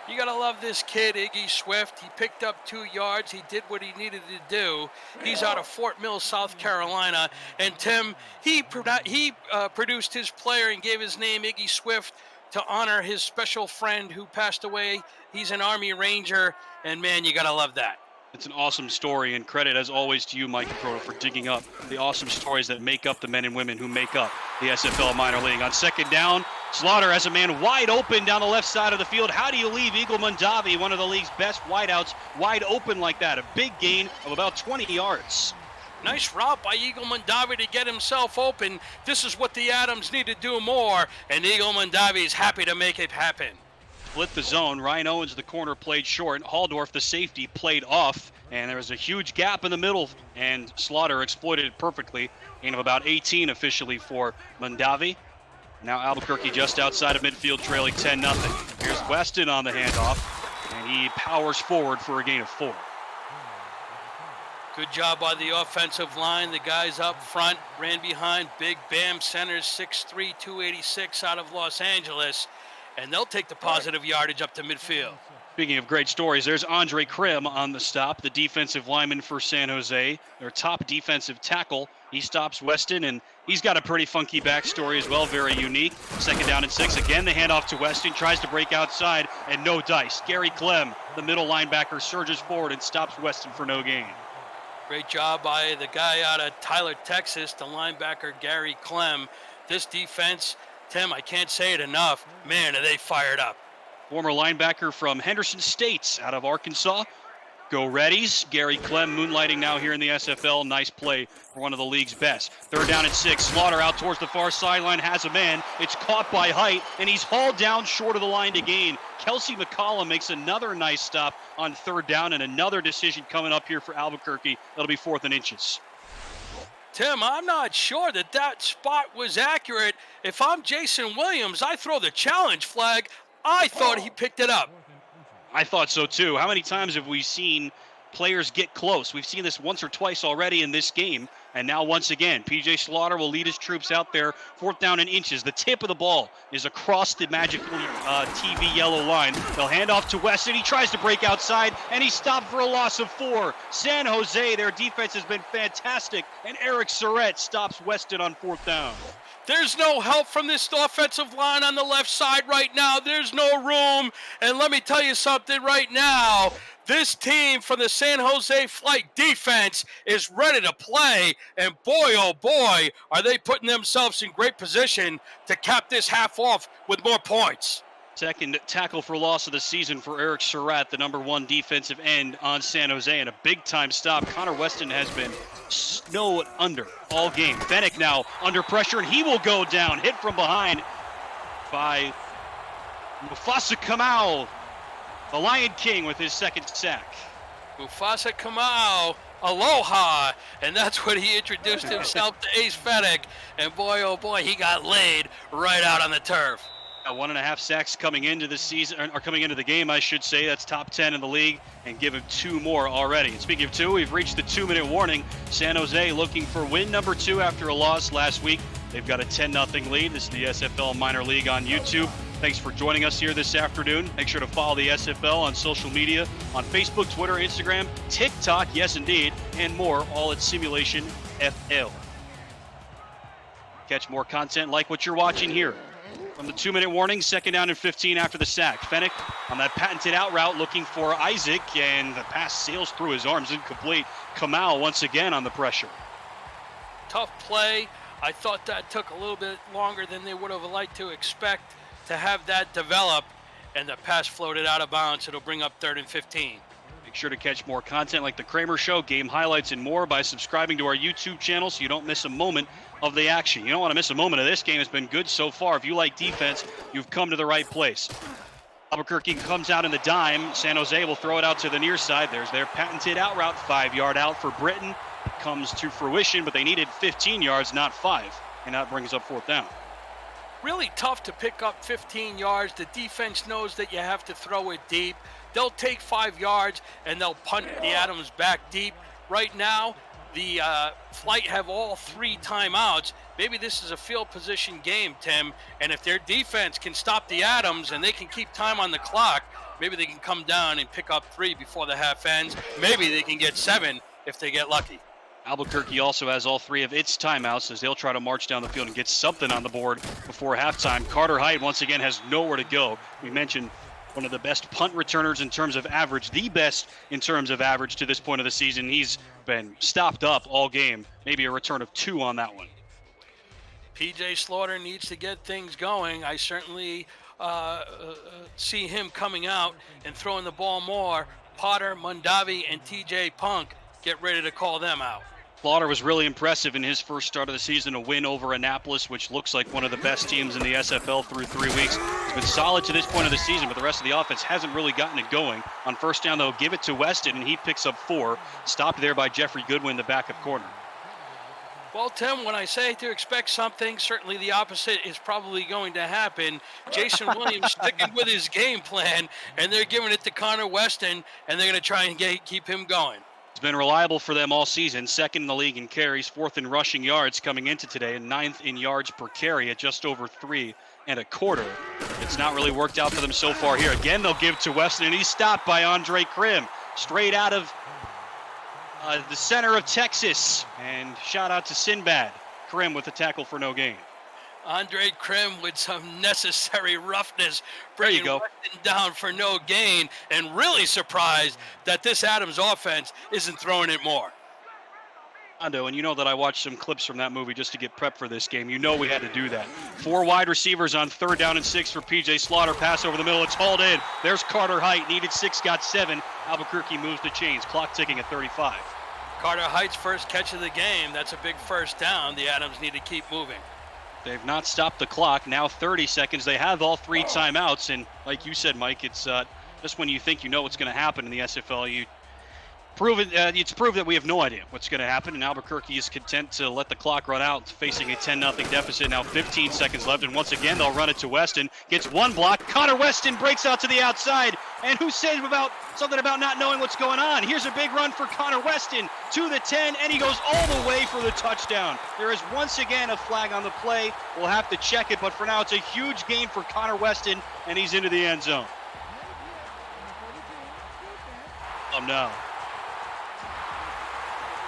You got to love this kid, Iggy Swift. He picked up 2 yards. He did what he needed to do. He's out of Fort Mill, South Carolina. And Tim, he produced his player and gave his name Iggy Swift to honor his special friend who passed away. He's an Army Ranger, and man, you got to love that. It's an awesome story, and credit as always to you, Mike Croto, for digging up the awesome stories that make up the men and women who make up the SFL minor league. On second down, Slaughter has a man wide open down the left side of the field. How do you leave Eagle Mondavi, one of the league's best wideouts, wide open like that? A big gain of about 20 yards. Nice route by Eagle Mondavi to get himself open. This is what the Adams need to do more, and Eagle Mondavi is happy to make it happen. Split the zone. Ryan Owens, the corner, played short. Halldorf, the safety, played off, and there was a huge gap in the middle, and Slaughter exploited it perfectly. Gain of about 18 officially for Mondavi. Now Albuquerque just outside of midfield, trailing 10-0. Here's Weston on the handoff, and he powers forward for a gain of 4. Good job by the offensive line. The guys up front ran behind big Bam Centers, 6'3", 286 out of Los Angeles, and they'll take the positive yardage up to midfield. Speaking of great stories, there's Andre Krim on the stop, the defensive lineman for San Jose, their top defensive tackle. He stops Weston, and he's got a pretty funky backstory as well, very unique. Second down and 6. Again, the handoff to Weston, tries to break outside, and no dice. Gary Clem, the middle linebacker, surges forward and stops Weston for no gain. Great job by the guy out of Tyler, Texas, the linebacker Gary Clem. This defense, Tim, I can't say it enough. Man, are they fired up. Former linebacker from Henderson State out of Arkansas. Go Reddies. Gary Clem moonlighting now here in the SFL. Nice play for one of the league's best. Third down and 6. Slaughter out towards the far sideline, has a man. It's caught by Height, and he's hauled down short of the line to gain. Kelsey McCollum makes another nice stop on third down, and another decision coming up here for Albuquerque. That'll be 4th and inches. Tim, I'm not sure that spot was accurate. If I'm Jason Williams, I throw the challenge flag. I thought he picked it up. I thought so too. How many times have we seen players get close? We've seen this once or twice already in this game, and now once again, PJ Slaughter will lead his troops out there. 4th down and inches. The tip of the ball is across the magically TV yellow line. They'll hand off to Weston. He tries to break outside, and he's stopped for a loss of 4. San Jose, their defense has been fantastic, and Eric Surratt stops Weston on 4th down. There's no help from this offensive line on the left side right now. There's no room. And let me tell you something right now. This team from the San Jose Flight defense is ready to play. And boy, oh boy, are they putting themselves in great position to cap this half off with more points. Second tackle for loss of the season for Eric Surratt, the number 1 defensive end on San Jose, and a big-time stop. Connor Weston has been snowed under all game. Fennick now under pressure, and he will go down. Hit from behind by Mufasa Kamau, the Lion King, with his second sack. Mufasa Kamau, aloha, and that's when he introduced himself to Ace Fennick, and boy, oh boy, he got laid right out on the turf. 1.5 sacks coming into the season, or coming into the game, I should say. That's top 10 in the league, and give him 2 more already. And speaking of 2, we've reached the 2-minute warning. San Jose looking for win number 2 after a loss last week. They've got a 10-0 lead. This is the SFL Minor League on YouTube. Thanks for joining us here this afternoon. Make sure to follow the SFL on social media, on Facebook, Twitter, Instagram, TikTok, yes indeed, and more, all at Simulation FL. Catch more content like what you're watching here. From the 2-minute warning, 2nd down and 15 after the sack. Fennick on that patented out route looking for Isaac, and the pass sails through his arms, incomplete. Kamau once again on the pressure. Tough play. I thought that took a little bit longer than they would have liked to expect to have that develop, and the pass floated out of bounds. It'll bring up 3rd and 15. Make sure to catch more content like the Kramer Show, game highlights, and more by subscribing to our YouTube channel so you don't miss a moment of the action. You don't want to miss a moment of this game. It's been good so far. If you like defense, you've come to the right place. Albuquerque comes out in the dime. San Jose will throw it out to the near side. There's their patented out route, 5-yard out for Britton. It comes to fruition, but they needed 15 yards, not 5. And that brings up 4th down. Really tough to pick up 15 yards. The defense knows that you have to throw it deep. They'll take 5 yards, and they'll punt the Adams back deep. Right now, the Flight have all 3 timeouts. Maybe this is a field position game, Tim, and if their defense can stop the Adams and they can keep time on the clock, maybe they can come down and pick up 3 before the half ends. Maybe they can get 7 if they get lucky. Albuquerque also has all 3 of its timeouts as they'll try to march down the field and get something on the board before halftime. Carter Hyde once again has nowhere to go. We mentioned one of the best punt returners in terms of average, the best in terms of average to this point of the season. He's been stopped up all game, maybe a return of 2 on that one. PJ Slaughter needs to get things going. I certainly see him coming out and throwing the ball more. Potter, Mondavi, and TJ Punk, get ready to call them out. Slaughter was really impressive in his first start of the season, a win over Annapolis, which looks like one of the best teams in the SFL through 3 weeks. He's been solid to this point of the season, but the rest of the offense hasn't really gotten it going. On first down, they'll give it to Weston, and he picks up 4. Stopped there by Jeffrey Goodwin, the backup corner. Well, Tim, when I say to expect something, certainly the opposite is probably going to happen. Jason Williams sticking with his game plan, and they're giving it to Connor Weston, and they're going to try and keep him going. He's been reliable for them all season, 2nd in the league in carries, 4th in rushing yards coming into today, and 9th in yards per carry at just over 3.25. It's not really worked out for them so far here. Again, they'll give to Weston, and he's stopped by Andre Krim, straight out of the center of Texas. And shout out to Sinbad. Krim with the tackle for no gain. Andre Krim with some necessary roughness, bringing Weston down for no gain, and really surprised that this Adams offense isn't throwing it more. And you know that I watched some clips from that movie just to get prepped for this game. You know we had to do that. 4 wide receivers on 3rd down and 6 for PJ Slaughter. Pass over the middle. It's hauled in. There's Carter Height. Needed 6, got 7. Albuquerque moves the chains. Clock ticking at 35. Carter Height's first catch of the game. That's a big first down. The Adams need to keep moving. They've not stopped the clock. Now 30 seconds. They have all 3 timeouts. And like you said, Mike, it's just when you think you know what's going to happen in the SFL, it's proved that we have no idea what's going to happen, and Albuquerque is content to let the clock run out, facing a 10-0 deficit. Now 15 seconds left, and once again they'll run it to Weston. Gets 1 block. Connor Weston breaks out to the outside, and who says something about not knowing what's going on? Here's a big run for Connor Weston to the 10, and he goes all the way for the touchdown. There is once again a flag on the play. We'll have to check it, but for now it's a huge gain for Connor Weston, and he's into the end zone. Oh no.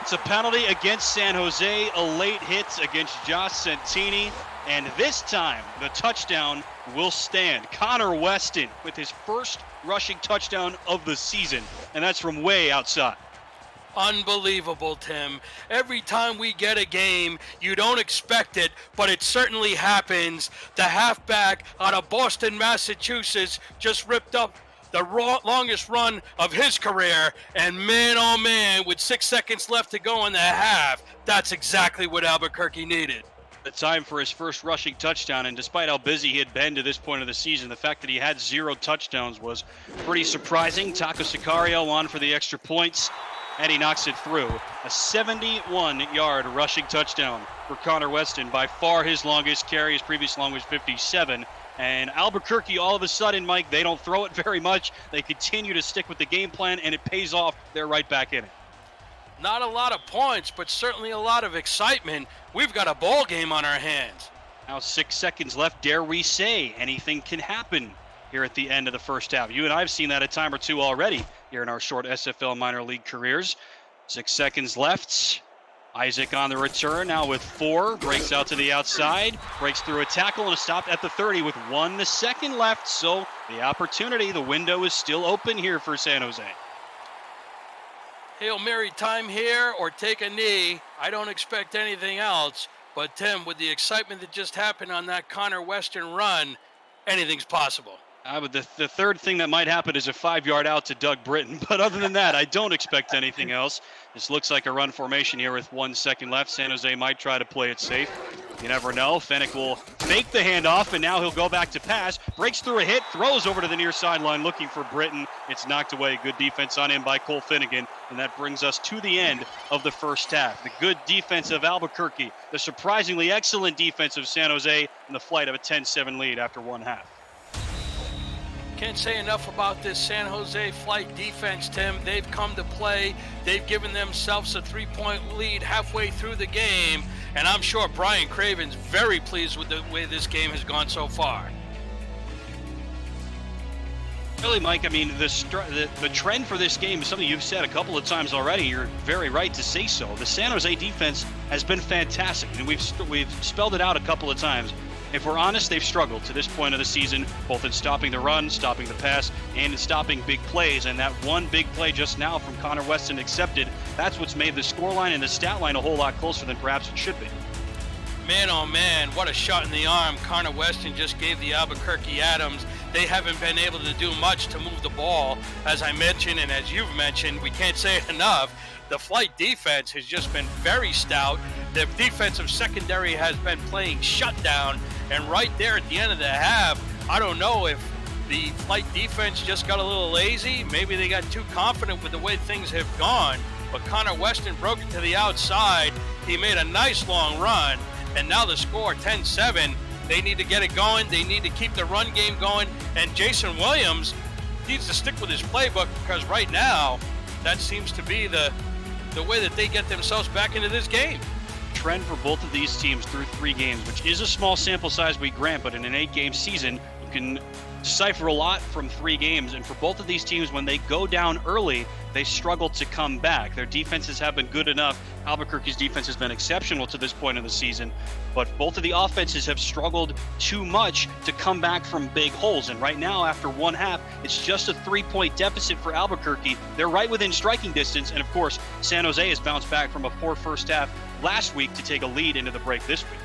It's a penalty against San Jose, a late hit against Josh Santini. And this time, the touchdown will stand. Connor Weston with his first rushing touchdown of the season, and that's from way outside. Unbelievable, Tim. Every time we get a game, you don't expect it, but it certainly happens. The halfback out of Boston, Massachusetts, just ripped up the longest run of his career, and man, oh man, with 6 seconds left to go in the half, that's exactly what Albuquerque needed. The time for his first rushing touchdown, and despite how busy he had been to this point of the season, the fact that he had 0 touchdowns was pretty surprising. Taco Sicario on for the extra points, and he knocks it through. A 71-yard rushing touchdown for Connor Weston, by far his longest carry. His previous long was 57. And Albuquerque, all of a sudden, Mike, they don't throw it very much. They continue to stick with the game plan, and it pays off. They're right back in it. Not a lot of points, but certainly a lot of excitement. We've got a ball game on our hands. Now 6 seconds left. Dare we say anything can happen here at the end of the first half? You and I have seen that a time or two already here in our short SFL minor league careers. 6 seconds left. Isaac on the return now with 4. Breaks out to the outside. Breaks through a tackle and is stopped at the 30 with 1 second left. So the opportunity, the window is still open here for San Jose. Hail Mary time here or take a knee. I don't expect anything else. But Tim, with the excitement that just happened on that Connor Weston run, anything's possible. But the third thing that might happen is a 5-yard out to Doug Britton. But other than that, I don't expect anything else. This looks like a run formation here with 1 second left. San Jose might try to play it safe. You never know. Fennick will fake the handoff, and now he'll go back to pass. Breaks through a hit, throws over to the near sideline looking for Britton. It's knocked away. Good defense on him by Cole Finnegan, and that brings us to the end of the first half. The good defense of Albuquerque, the surprisingly excellent defense of San Jose, and the flight of a 10-7 lead after one half. Can't say enough about this San Jose flight defense, Tim. They've come to play. They've given themselves a 3-point lead halfway through the game, and I'm sure Brian Craven's very pleased with the way this game has gone so far. Really, Mike, I mean, the trend for this game is something you've said a couple of times already. You're very right to say so. The San Jose defense has been fantastic, and we've spelled it out a couple of times. If we're honest, they've struggled to this point of the season, both in stopping the run, stopping the pass, and in stopping big plays. And that one big play just now from Connor Weston accepted, that's what's made the scoreline and the stat line a whole lot closer than perhaps it should be. Man, oh man, what a shot in the arm Connor Weston just gave the Albuquerque Adams. They haven't been able to do much to move the ball. As I mentioned, and as you've mentioned, we can't say it enough, the flight defense has just been very stout. The defensive secondary has been playing shutdown. And right there at the end of the half, I don't know if the flight defense just got a little lazy. Maybe they got too confident with the way things have gone. But Connor Weston broke it to the outside. He made a nice long run. And now the score, 10-7. They need to get it going. They need to keep the run game going. And Jason Williams needs to stick with his playbook, because right now, that seems to be the way that they get themselves back into this game. Trend for both of these teams through 3 games, which is a small sample size we grant, but in an 8-game season, you can decipher a lot from 3 games. And for both of these teams, when they go down early, they struggle to come back. Their defenses have been good enough. Albuquerque's defense has been exceptional to this point of the season, but both of the offenses have struggled too much to come back from big holes. And right now, after one half, it's just a 3-point deficit for Albuquerque. They're right within striking distance, and of course, San Jose has bounced back from a poor first half last week to take a lead into the break this week.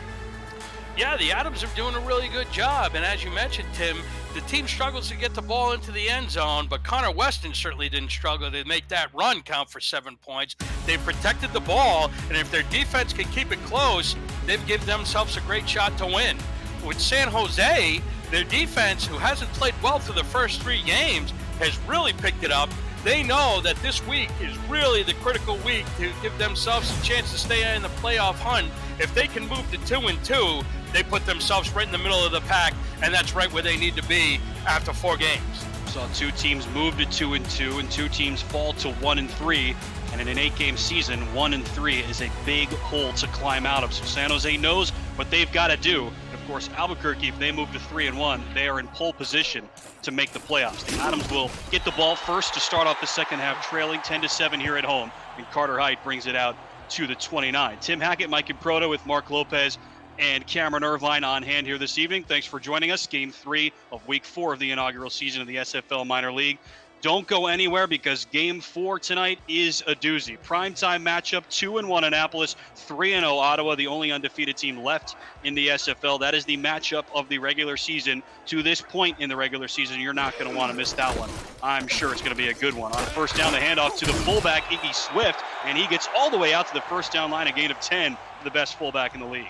Yeah, the Adams are doing a really good job, and as you mentioned, Tim, the team struggles to get the ball into the end zone, but Connor Weston certainly didn't struggle to make that run count for 7 points. They've protected the ball, and if their defense can keep it close, they've given themselves a great shot to win. With San Jose, their defense, who hasn't played well through the first 3 games, has really picked it up. They know that this week is really the critical week to give themselves a chance to stay in the playoff hunt. If they can move to 2-2, they put themselves right in the middle of the pack, and that's right where they need to be after 4 games. Saw 2 teams move to 2-2 and 2 teams fall to 1-3. And in an 8-game season, 1-3 is a big hole to climb out of. So San Jose knows what they've got to do. And of course, Albuquerque, if they move to 3-1, they are in pole position to make the playoffs. The Adams will get the ball first to start off the second half, trailing 10-7 here at home. And Carter Height brings it out to the 29. Tim Hackett, Mike Improto with Mark Lopez and Cameron Irvine on hand here this evening. Thanks for joining us. Game 3 of Week 4 of the inaugural season of the SFL Minor League. Don't go anywhere because Game 4 tonight is a doozy. Primetime matchup, 2-1 Annapolis, 3-0 Ottawa, the only undefeated team left in the SFL. That is the matchup of the regular season. To this point in the regular season, you're not going to want to miss that one. I'm sure it's going to be a good one. On first down, the handoff to the fullback, Iggy Swift, and he gets all the way out to the first down line, a gain of 10, the best fullback in the league.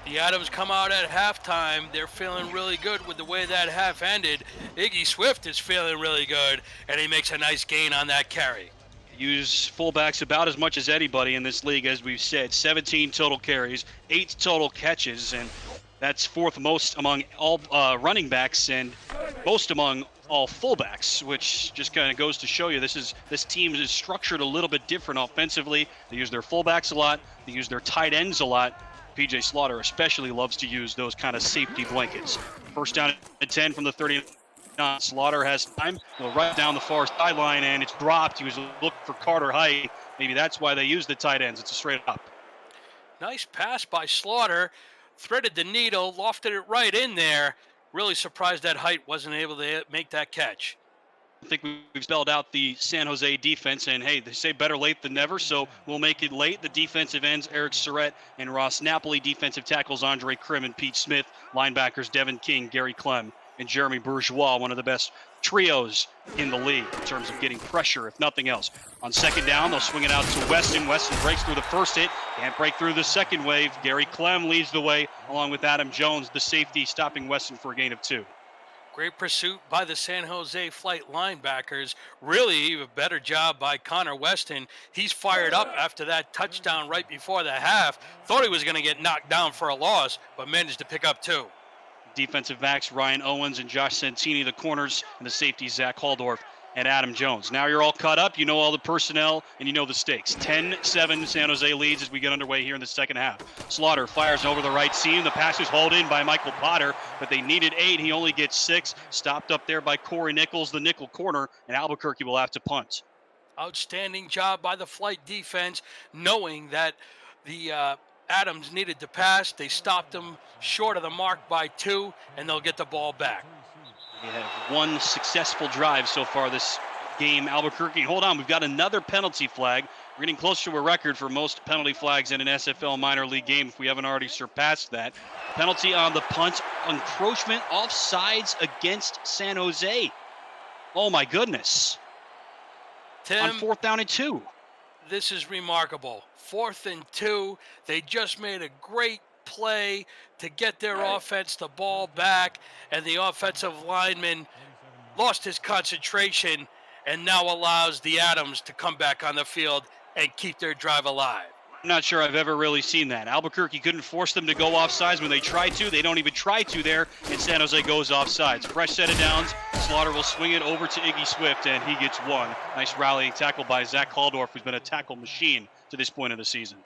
The Adams come out at halftime. They're feeling really good with the way that half ended. Iggy Swift is feeling really good, and he makes a nice gain on that carry. Use fullbacks about as much as anybody in this league, as we've said. 17 total carries, 8 total catches, and that's fourth most among all running backs and most among all fullbacks, which just kind of goes to show you this team is structured a little bit different offensively. They use their fullbacks a lot. They use their tight ends a lot. PJ Slaughter especially loves to use those kind of safety blankets. First down at 10 from the 30. Slaughter has time. He'll right down the far sideline, and it's dropped. He was looking for Carter Height. Maybe that's why they use the tight ends. It's a straight up. Nice pass by Slaughter. Threaded the needle, lofted it right in there. Really surprised that Height wasn't able to make that catch. I think we've spelled out the San Jose defense, and hey, they say better late than never, so we'll make it late. The defensive ends, Eric Surrett and Ross Napoli. Defensive tackles, Andre Krim and Pete Smith. Linebackers, Devin King, Gary Clem, and Jeremy Bourgeois, one of the best trios in the league in terms of getting pressure, if nothing else. On second down, they'll swing it out to Weston. Weston breaks through the first hit, can't break through the second wave. Gary Clem leads the way, along with Adam Jones, the safety, stopping Weston for a gain of 2. Great pursuit by the San Jose flight linebackers. Really even better job by Connor Weston. He's fired up after that touchdown right before the half. Thought he was going to get knocked down for a loss, but managed to pick up 2. Defensive backs, Ryan Owens and Josh Santini, the corners, and the safeties, Zach Haldorf and Adam Jones. Now you're all caught up. You know all the personnel, and you know the stakes. 10-7 San Jose leads as we get underway here in the second half. Slaughter fires over the right seam. The pass is hauled in by Michael Potter, but they needed 8. He only gets 6. Stopped up there by Corey Nichols, the nickel corner, and Albuquerque will have to punt. Outstanding job by the flight defense, knowing that the Adams needed to pass. They stopped him short of the mark by 2, and they'll get the ball back. We have one successful drive so far this game. Albuquerque, hold on, we've got another penalty flag. We're getting close to a record for most penalty flags in an SFL minor league game if we haven't already surpassed that. Penalty on the punt, encroachment offsides against San Jose. Oh my goodness. Tim, on fourth down and 2. This is remarkable. 4th and 2. They just made a great play to get their offense the ball back, and the offensive lineman lost his concentration and now allows the Adams to come back on the field and keep their drive alive. I'm not sure I've ever really seen that. Albuquerque couldn't force them to go offsides when they tried to. They don't even try to there, and San Jose goes offsides. Fresh set of downs. Slaughter will swing it over to Iggy Swift, and he gets 1. Nice rallying tackle by Zach Haldorf, who's been a tackle machine to this point of the season.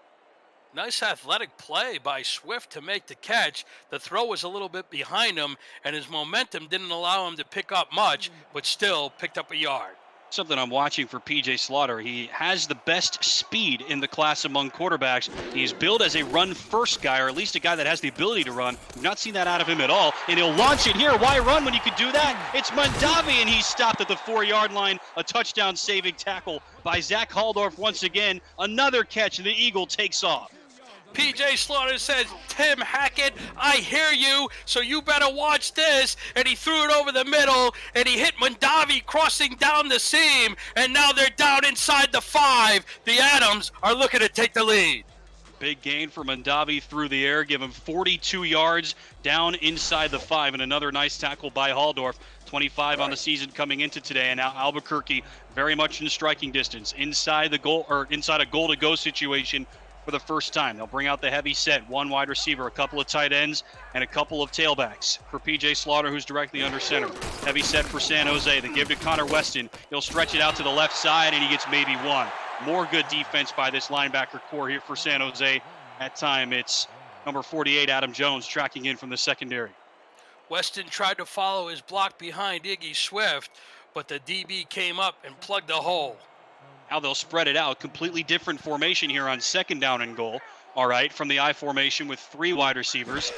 Nice athletic play by Swift to make the catch. The throw was a little bit behind him, and his momentum didn't allow him to pick up much, but still picked up a yard. Something I'm watching for PJ Slaughter. He has the best speed in the class among quarterbacks. He's billed as a run-first guy, or at least a guy that has the ability to run. We've not seen that out of him at all, and he'll launch it here. Why run when you could do that? It's Mondavi, and he's stopped at the 4-yard line. A touchdown-saving tackle by Zach Haldorf once again. Another catch, and the Eagle takes off. PJ Slaughter says, Tim Hackett, I hear you, so you better watch this. And he threw it over the middle, and he hit Mondavi crossing down the seam, and now they're down inside the 5. The Adams are looking to take the lead. Big gain for Mondavi through the air, give him 42 yards down inside the 5, and another nice tackle by Haldorf. 25 on the season coming into today, and now Albuquerque very much in striking distance, inside the goal, or inside a goal-to-go situation for the first time. They'll bring out the heavy set, 1 wide receiver, a couple of tight ends, and a couple of tailbacks for PJ Slaughter, who's directly under center. Heavy set for San Jose. They give to Connor Weston. He'll stretch it out to the left side, and he gets maybe 1. More good defense by this linebacker core here for San Jose. That time it's number 48, Adam Jones, tracking in from the secondary. Weston tried to follow his block behind Iggy Swift, but the DB came up and plugged the hole. Now they'll spread it out. Completely different formation here on second down and goal. all right, from the I formation with 3 wide receivers.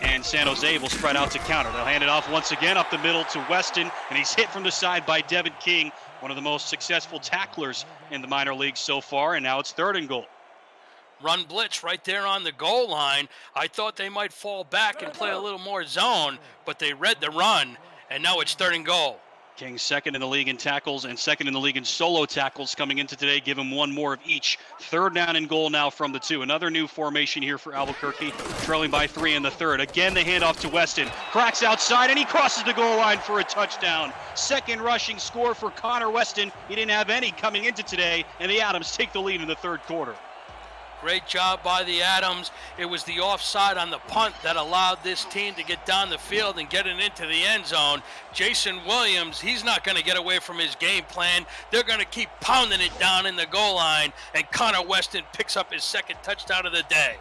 And San Jose will spread out to counter. They'll hand it off once again up the middle to Weston, and he's hit from the side by Devin King, one of the most successful tacklers in the minor leagues so far, and now it's 3rd and goal. Run blitz right there on the goal line. I thought they might fall back and play a little more zone, but they read the run, and now it's 3rd and goal. King 2nd in the league in tackles and 2nd in the league in solo tackles coming into today. Give him 1 more of each. 3rd down and goal now from the 2. Another new formation here for Albuquerque, trailing by 3 in the 3rd. Again, the handoff to Weston. Cracks outside, and he crosses the goal line for a touchdown. 2nd rushing score for Connor Weston. He didn't have any coming into today, and the Adams take the lead in the 3rd quarter. Great job by the Adams. It was the offside on the punt that allowed this team to get down the field and get it into the end zone. Jason Williams, he's not going to get away from his game plan. They're going to keep pounding it down in the goal line, and Connor Weston picks up his 2nd touchdown of the day.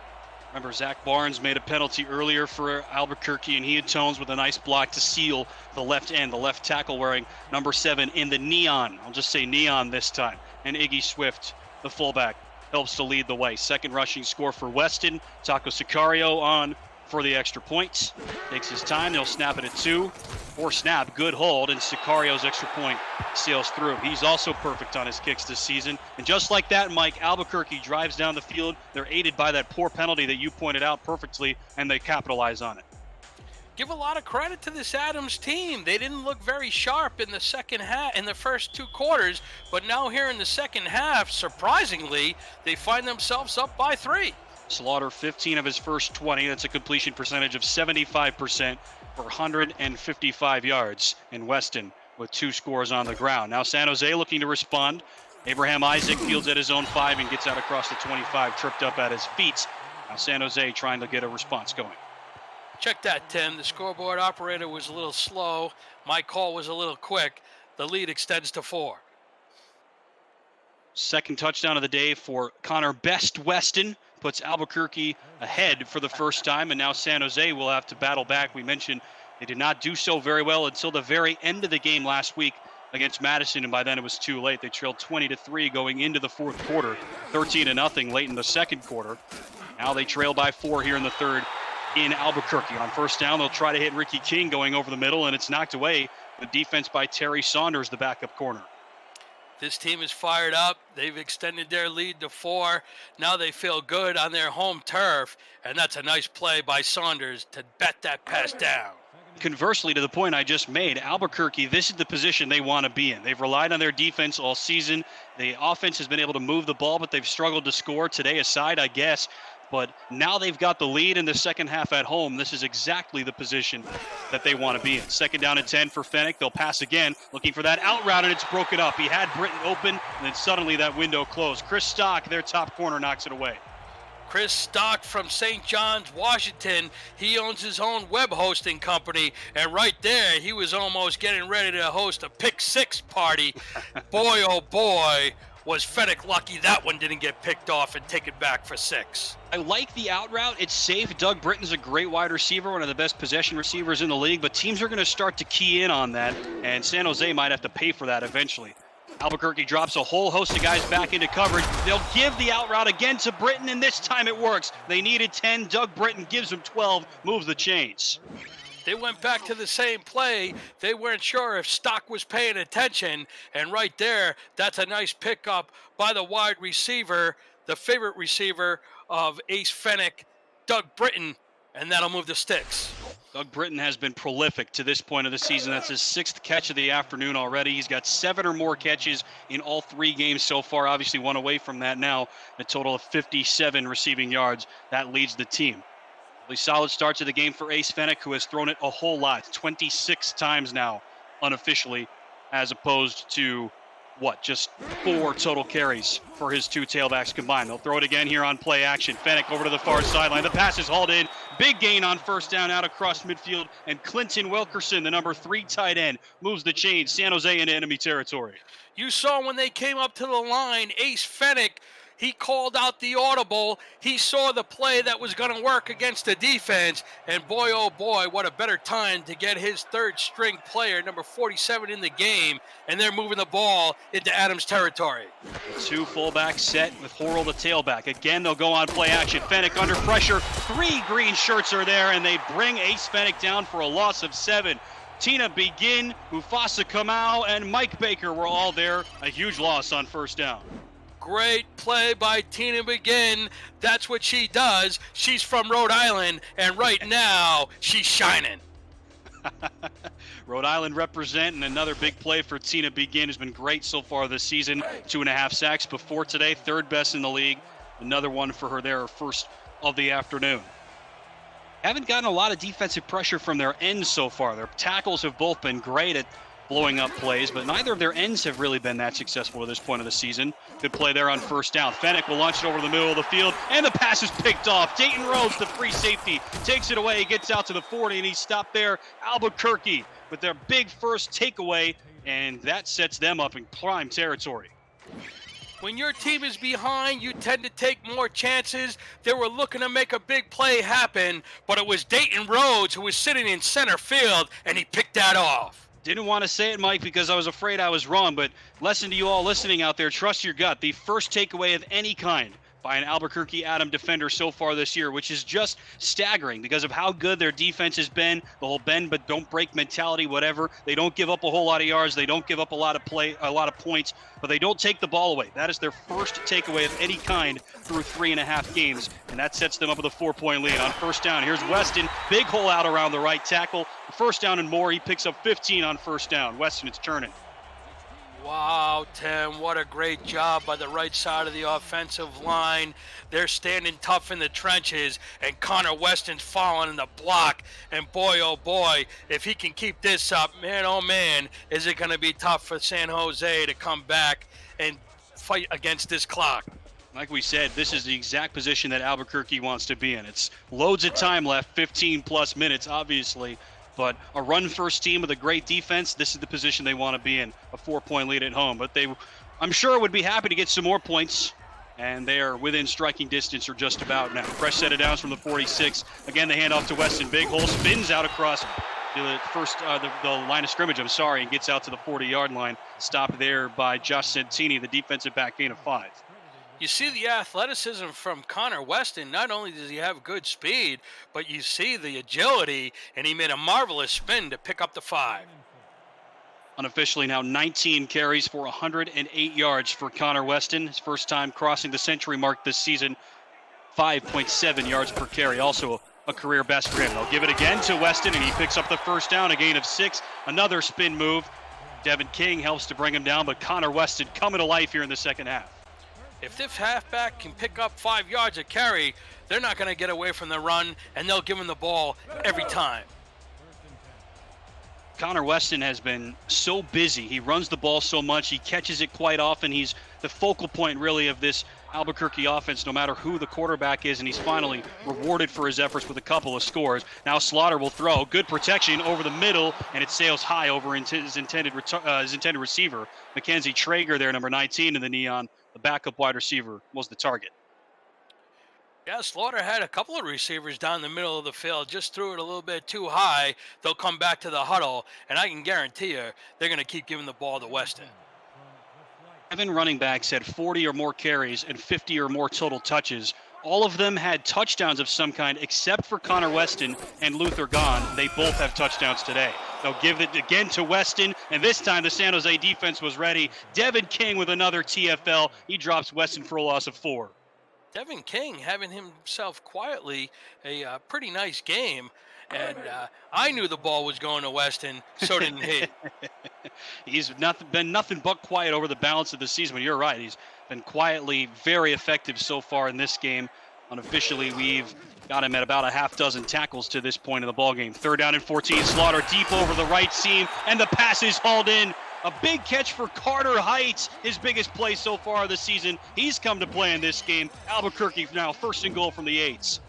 Remember, Zach Barnes made a penalty earlier for Albuquerque, and he atones with a nice block to seal the left end, the left tackle wearing number 7 in the neon. I'll just say neon this time. And Iggy Swift, the fullback, helps to lead the way. 2nd rushing score for Weston. Taco Sicario on for the extra points. Takes his time. They'll snap it at 2. Or snap. Good hold. And Sicario's extra point sails through. He's also perfect on his kicks this season. And just like that, Mike, Albuquerque drives down the field. They're aided by that poor penalty that you pointed out perfectly, and they capitalize on it. Give a lot of credit to this Adams team. They didn't look very sharp in the second half, in the first 2 quarters, but now here in the second half, surprisingly, they find themselves up by 3. Slaughter 15 of his first 20. That's a completion percentage of 75% for 155 yards. And Weston with 2 scores on the ground. Now San Jose looking to respond. Abraham Isaac fields at his own 5 and gets out across the 25, tripped up at his feet. Now San Jose trying to get a response going. Check that, Tim. The scoreboard operator was a little slow. My call was a little quick. The lead extends to 4. 2nd touchdown of the day for Connor Best Weston. Puts Albuquerque ahead for the first time, and now San Jose will have to battle back. We mentioned they did not do so very well until the very end of the game last week against Madison, and by then it was too late. They trailed 20-3 going into the 4th quarter, 13-0 late in the 2nd quarter. Now they trail by 4 here in the 3rd. In Albuquerque. On 1st down, they'll try to hit Ricky King going over the middle, and it's knocked away. The defense by Terry Saunders, the backup corner. This team is fired up. They've extended their lead to 4. Now they feel good on their home turf, and that's a nice play by Saunders to bat that pass down. Conversely, to the point I just made, Albuquerque, this is the position they want to be in. They've relied on their defense all season. The offense has been able to move the ball, but they've struggled to score. Today aside, I guess. But now they've got the lead in the second half at home. This is exactly the position that they want to be in. 2nd down and 10 for Fennick. They'll pass again, looking for that out route, and it's broken up. He had Britton open, and then suddenly that window closed. Chris Stock, their top corner, knocks it away. Chris Stock from St. John's, Washington. He owns his own web hosting company, and right there, he was almost getting ready to host a pick 6 party. Boy, oh boy, was Fennick lucky that one didn't get picked off and taken back for 6. I like the out route. It's safe. Doug Britton's a great wide receiver, one of the best possession receivers in the league, but teams are going to start to key in on that, and San Jose might have to pay for that eventually. Albuquerque drops a whole host of guys back into coverage. They'll give the out route again to Britton, and this time it works. They needed 10. Doug Britton gives them 12, moves the chains. They went back to the same play. They weren't sure if Stock was paying attention. And right there, that's a nice pickup by the wide receiver, the favorite receiver of Ace Fennick, Doug Britton, and that'll move the sticks. Doug Britton has been prolific to this point of the season. That's his 6th catch of the afternoon already. He's got 7 or more catches in all 3 games so far. Obviously one away from that now. A total of 57 receiving yards. That leads the team. Really solid start to the game for Ace Fennick, who has thrown it a whole lot, 26 times now, unofficially, as opposed to, just 4 total carries for his 2 tailbacks combined. They'll throw it again here on play action. Fennick over to the far sideline. The pass is hauled in. Big gain on 1st down out across midfield, and Clinton Wilkerson, the number 3 tight end, moves the chains. San Jose into enemy territory. You saw when they came up to the line, Ace Fennick He called out the audible. He saw the play that was going to work against the defense. And boy, oh boy, what a better time to get his third string player, number 47 in the game. And they're moving the ball into Adams territory. Two fullbacks set with Horrell the tailback. Again, they'll go on play action. Fennick under pressure. 3 green shirts are there, and they bring Ace Fennick down for a loss of 7. Tina Begin, Mufasa Kamau, and Mike Baker were all there. A huge loss on first down. Great play by Tina Begin. That's what she does. She's from Rhode Island, and right now, she's shining. Rhode Island representing. Another big play for Tina Begin. Has been great so far this season. 2.5 sacks before today, third best in the league. Another one for her there, her first of the afternoon. Haven't gotten a lot of defensive pressure from their ends so far. Their tackles have both been great at blowing up plays, but neither of their ends have really been that successful to this point of the season. Good play there on first down. Fennick will launch it over the middle of the field, and the pass is picked off. Dayton Rhodes, the free safety, takes it away. He gets out to the 40, and he's stopped there. Albuquerque with their big first takeaway, and that sets them up in prime territory. When your team is behind, you tend to take more chances. They were looking to make a big play happen, but it was Dayton Rhodes who was sitting in center field, and he picked that off. Didn't want to say it, Mike, because I was afraid I was wrong, but lesson to you all listening out there, trust your gut. The first takeaway of any kind by an Albuquerque Atom defender so far this year, which is just staggering because of how good their defense has been, the whole bend but don't break mentality, whatever. They don't give up a whole lot of yards, they don't give up a lot of points, but they don't take the ball away. That is their first takeaway of any kind through 3.5 games, and that sets them up with a 4-point lead. On first down, here's Weston, big hole out around the right tackle. First down and more, he picks up 15 on first down. Weston, it's turning. Wow, Tim, what a great job by the right side of the offensive line. They're standing tough in the trenches, and Connor Weston's following in the block. And boy, oh boy, if he can keep this up, man, oh man, is it going to be tough for San Jose to come back and fight against this clock. Like we said, this is the exact position that Albuquerque wants to be in. It's loads of time left, 15-plus minutes, obviously. But a run-first team with a great defense, this is the position they want to be in, a 4-point lead at home. But they, I'm sure, would be happy to get some more points, and they are within striking distance or just about now. Fresh set of downs from the 46. Again, the handoff to Weston. Big hole, spins out across the line of scrimmage, and gets out to the 40-yard line. Stopped there by Josh Santini, the defensive back, gain of 5. You see the athleticism from Connor Weston. Not only does he have good speed, but you see the agility, and he made a marvelous spin to pick up the 5. Unofficially now 19 carries for 108 yards for Connor Weston. His first time crossing the century mark this season. 5.7 yards per carry, also a career best for him. They'll give it again to Weston, and he picks up the first down, a gain of 6. Another spin move. Devin King helps to bring him down, but Connor Weston coming to life here in the second half. If this halfback can pick up 5 yards a carry, they're not going to get away from the run, and they'll give him the ball every time. Connor Weston has been so busy. He runs the ball so much. He catches it quite often. He's the focal point, really, of this Albuquerque offense, no matter who the quarterback is, and he's finally rewarded for his efforts with a couple of scores. Now Slaughter will throw. Good protection over the middle, and it sails high over his intended receiver. Mackenzie Traeger there, number 19 in the neon. The backup wide receiver was the target. Yeah, Slaughter had a couple of receivers down the middle of the field, just threw it a little bit too high. They'll come back to the huddle, and I can guarantee you they're going to keep giving the ball to Weston. 7 running backs had 40 or more carries and 50 or more total touches. All of them had touchdowns of some kind, except for Connor Weston and Luther Gahn. They both have touchdowns today. They'll give it again to Weston, and this time the San Jose defense was ready. Devin King with another TFL. He drops Weston for a loss of 4. Devin King having himself quietly a pretty nice game, and I knew the ball was going to Weston, so didn't he. He's been nothing but quiet over the balance of the season, but you're right. He's been quietly very effective so far in this game. Unofficially, we've got him at about a half dozen tackles to this point in the ballgame. 3rd down and 14. Slaughter deep over the right seam, and the pass is hauled in. A big catch for Carter Heights, his biggest play so far this season. He's come to play in this game. Albuquerque now 1st and goal from the 8s.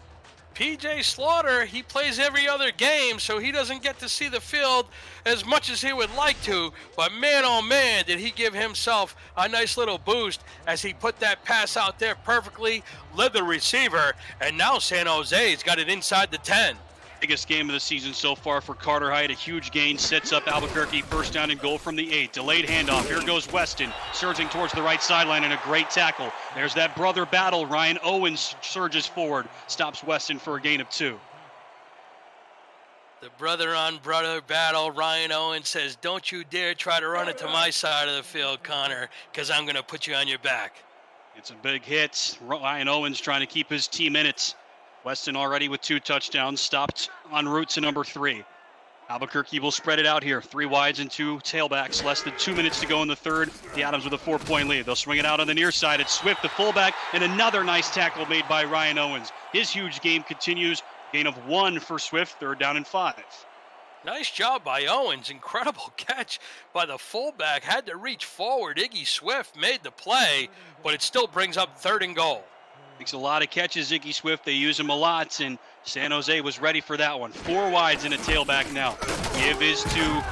PJ Slaughter, he plays every other game, so he doesn't get to see the field as much as he would like to. But man, oh man, did he give himself a nice little boost as he put that pass out there perfectly, led the receiver, and now San Jose's got it inside the 10. Biggest game of the season so far for Carter Hite. A huge gain sets up Albuquerque. First down and goal from the 8. Delayed handoff. Here goes Weston, surging towards the right sideline, and a great tackle. There's that brother battle. Ryan Owens surges forward, stops Weston for a gain of 2. The brother-on-brother battle. Ryan Owens says, don't you dare try to run it to my side of the field, Connor, because I'm going to put you on your back. It's a big hit. Ryan Owens trying to keep his team in it. Weston already with 2 touchdowns, stopped en route to number 3. Albuquerque will spread it out here. 3 wides and 2 tailbacks. Less than 2 minutes to go in the third. The Adams with a 4-point lead. They'll swing it out on the near side. It's Swift, the fullback, and another nice tackle made by Ryan Owens. His huge game continues. Gain of 1 for Swift. 3rd down and 5. Nice job by Owens. Incredible catch by the fullback. Had to reach forward. Iggy Swift made the play, but it still brings up 3rd and goal. Makes a lot of catches, Iggy Swift. They use him a lot, and San Jose was ready for that one. 4 wides and a tailback now. Give is to,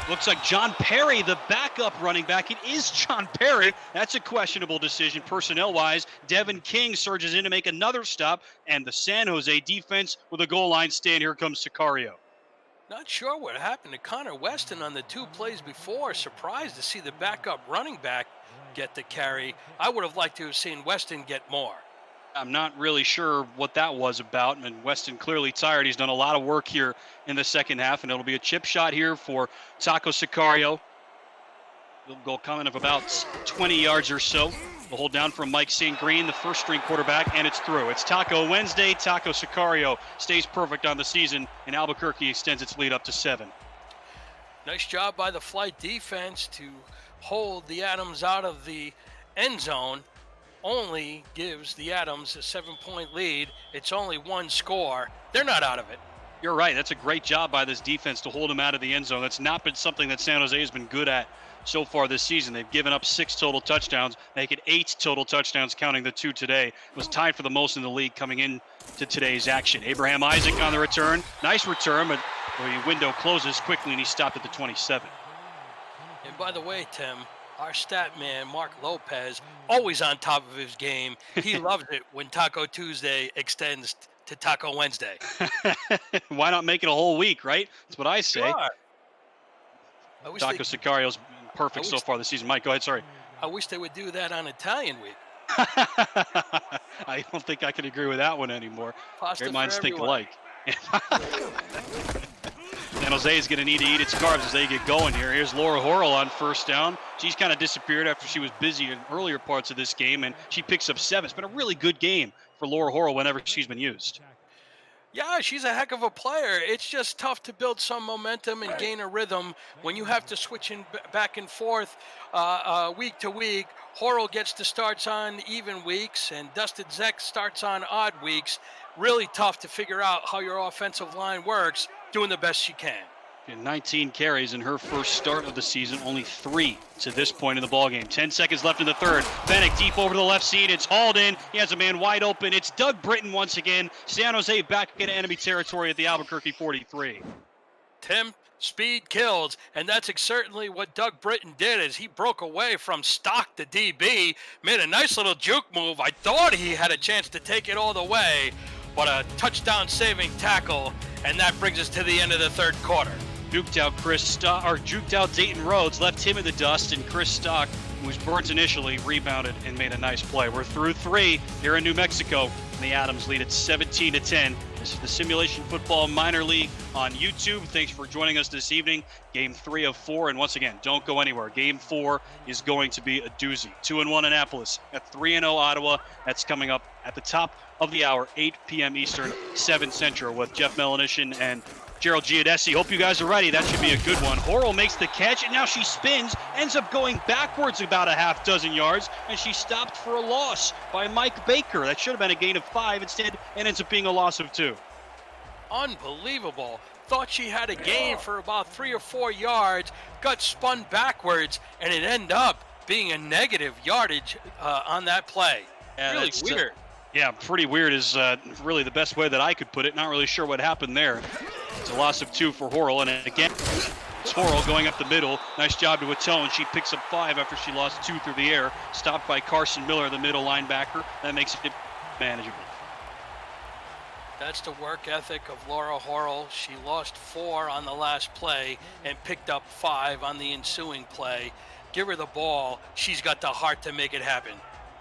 looks like John Perry, the backup running back. It is John Perry. That's a questionable decision personnel-wise. Devin King surges in to make another stop, and the San Jose defense with a goal line stand. Here comes Sicario. Not sure what happened to Connor Weston on the 2 plays before. Surprised to see the backup running back get the carry. I would have liked to have seen Weston get more. I'm not really sure what that was about, and Weston clearly tired. He's done a lot of work here in the second half, and it'll be a chip shot here for Taco Sicario. Field goal coming of about 20 yards or so. The hold down from Mike St. Green, the first-string quarterback, and it's through. It's Taco Wednesday. Taco Sicario stays perfect on the season, and Albuquerque extends its lead up to 7. Nice job by the flight defense to hold the Adams out of the end zone. Only gives the Adams a 7-point lead. It's only 1 score. They're not out of it. You're right. That's a great job by this defense to hold him out of the end zone. That's not been something that San Jose has been good at so far this season. They've given up 6 total touchdowns, make it 8 total touchdowns, counting the 2 today. It was tied for the most in the league coming into today's action. Abraham Isaac on the return. Nice return, but the window closes quickly, and he stopped at the 27. And by the way, Tim, our stat man, Mark Lopez, always on top of his game. He loves it when Taco Tuesday extends to Taco Wednesday. Why not make it a whole week, right? That's what I say. Sure. Taco Sicario's perfect so far this season. Mike, go ahead, sorry. I wish they would do that on Italian week. I don't think I can agree with that one anymore. Pasta Great minds for think everyone. alike. San Jose is going to need to eat its carbs as they get going here. Here's Laura Horrell on first down. She's kind of disappeared after she was busy in earlier parts of this game, and she picks up 7. It's been a really good game for Laura Horrell whenever she's been used. Yeah, she's a heck of a player. It's just tough to build some momentum and gain a rhythm when you have to switch in back and forth week to week. Horrell gets the starts on even weeks, and Dustin Zeck starts on odd weeks. Really tough to figure out how your offensive line works, doing the best she can. 19 carries in her first start of the season, only 3 to this point in the ballgame. 10 seconds left in the third. Fennec deep over to the left seat. It's hauled in. He has a man wide open. It's Doug Britton once again. San Jose back into enemy territory at the Albuquerque 43. Tim, speed kills, and that's certainly what Doug Britton did as he broke away from stock to DB, made a nice little juke move. I thought he had a chance to take it all the way, but a touchdown-saving tackle, and that brings us to the end of the third quarter. Juked out Dayton Rhodes, left him in the dust, and Chris Stock, who was burnt initially, rebounded and made a nice play. We're through 3 here in New Mexico, and the Adams lead at 17-10. This is the Simulation Football Minor League on YouTube. Thanks for joining us this evening. Game 3 of 4, and once again, don't go anywhere. Game 4 is going to be a doozy. 2-1 Annapolis at 3-0 Ottawa. That's coming up at the top of the hour, 8 p.m. Eastern, 7 Central, with Jeff Melanishin and Gerald Giudesi. Hope you guys are ready. That should be a good one. Horrell makes the catch, and now she spins, ends up going backwards about a half dozen yards, and she stopped for a loss by Mike Baker. That should have been a gain of 5 instead, and ends up being a loss of 2. Unbelievable. Thought she had a gain for about 3 or 4 yards, got spun backwards, and it ended up being a negative yardage on that play. Yeah, really weird. Yeah, pretty weird is really the best way that I could put it. Not really sure what happened there. It's a loss of 2 for Horrell, and again, it's Horrell going up the middle. Nice job to Atone. She picks up 5 after she lost 2 through the air. Stopped by Carson Miller, the middle linebacker. That makes it manageable. That's the work ethic of Laura Horrell. She lost 4 on the last play and picked up 5 on the ensuing play. Give her the ball. She's got the heart to make it happen.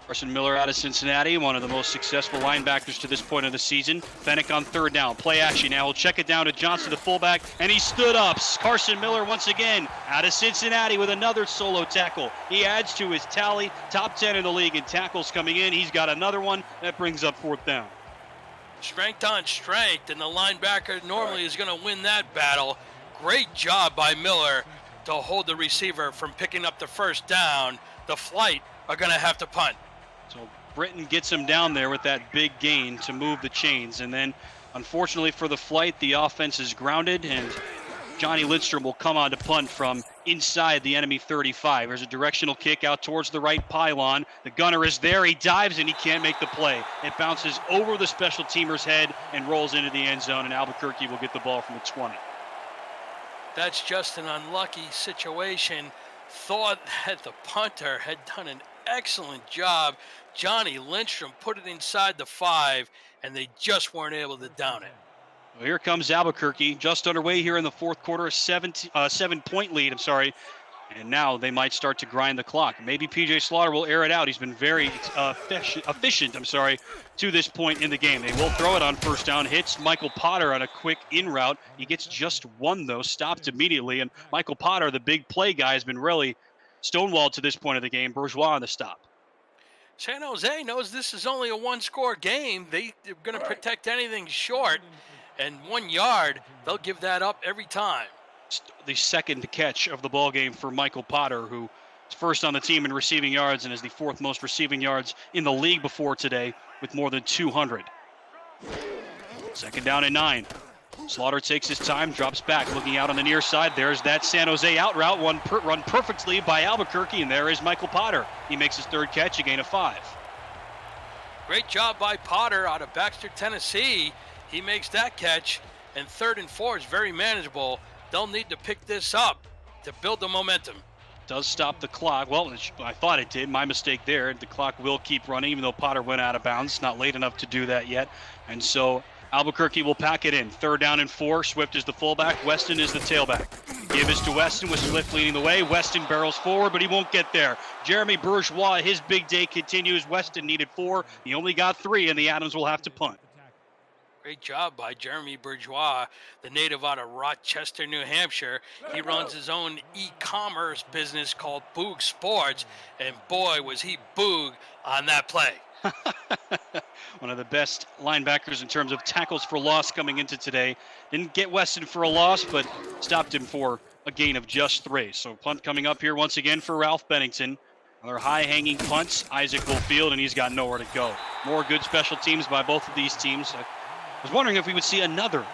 Carson Miller out of Cincinnati, one of the most successful linebackers to this point of the season. Fennick on 3rd down. Play action now. He'll check it down to Johnson, the fullback, and he stood up. Carson Miller once again out of Cincinnati with another solo tackle. He adds to his tally. Top 10 in the league in tackles coming in. He's got another one. That brings up 4th down. Strength on strength, and the linebacker normally is going to win that battle. Great job by Miller to hold the receiver from picking up the 1st down. The flight are going to have to punt. So Britton gets him down there with that big gain to move the chains. And then, unfortunately for the flight, the offense is grounded, and Johnny Lindstrom will come on to punt from inside the enemy 35. There's a directional kick out towards the right pylon. The gunner is there. He dives, and he can't make the play. It bounces over the special teamer's head and rolls into the end zone, and Albuquerque will get the ball from the 20. That's just an unlucky situation. Thought that the punter had done an excellent job. Johnny Lindstrom put it inside the 5, and they just weren't able to down it. Well, here comes Albuquerque, just underway here in the 4th quarter, a 7-point lead, and now they might start to grind the clock. Maybe PJ Slaughter will air it out. He's been very efficient, to this point in the game. They will throw it on 1st down, hits Michael Potter on a quick in route. He gets just 1, though, stopped immediately, and Michael Potter, the big play guy, has been really stonewalled to this point of the game. Bourgeois on the stop. San Jose knows this is only a 1-score game. They're going to protect anything short, and 1 yard, they'll give that up every time. The 2nd catch of the ball game for Michael Potter, who is 1st on the team in receiving yards and is the 4th most receiving yards in the league before today with more than 200. 2nd down and 9. Slaughter takes his time, drops back, looking out on the near side. There's that San Jose out route, run perfectly by Albuquerque, and there is Michael Potter. He makes his 3rd catch, a gain of 5. Great job by Potter out of Baxter, Tennessee. He makes that catch, and 3rd and 4 is very manageable. They'll need to pick this up to build the momentum. Does stop the clock. Well, I thought it did. My mistake there. The clock will keep running, even though Potter went out of bounds. It's not late enough to do that yet. And so Albuquerque will pack it in. 3rd down and 4. Swift is the fullback. Weston is the tailback. Give is to Weston with Swift leading the way. Weston barrels forward, but he won't get there. Jeremy Bourgeois, his big day continues. Weston needed 4. He only got 3, and the Adams will have to punt. Great job by Jeremy Bourgeois, the native out of Rochester, New Hampshire. He runs his own e-commerce business called Boog Sports, and boy, was he Boog on that play. One of the best linebackers in terms of tackles for loss coming into today. Didn't get Weston for a loss, but stopped him for a gain of just 3. So punt coming up here once again for Ralph Bennington. Another high-hanging punts. Isaac will field, and he's got nowhere to go. More good special teams by both of these teams. I was wondering if we would see another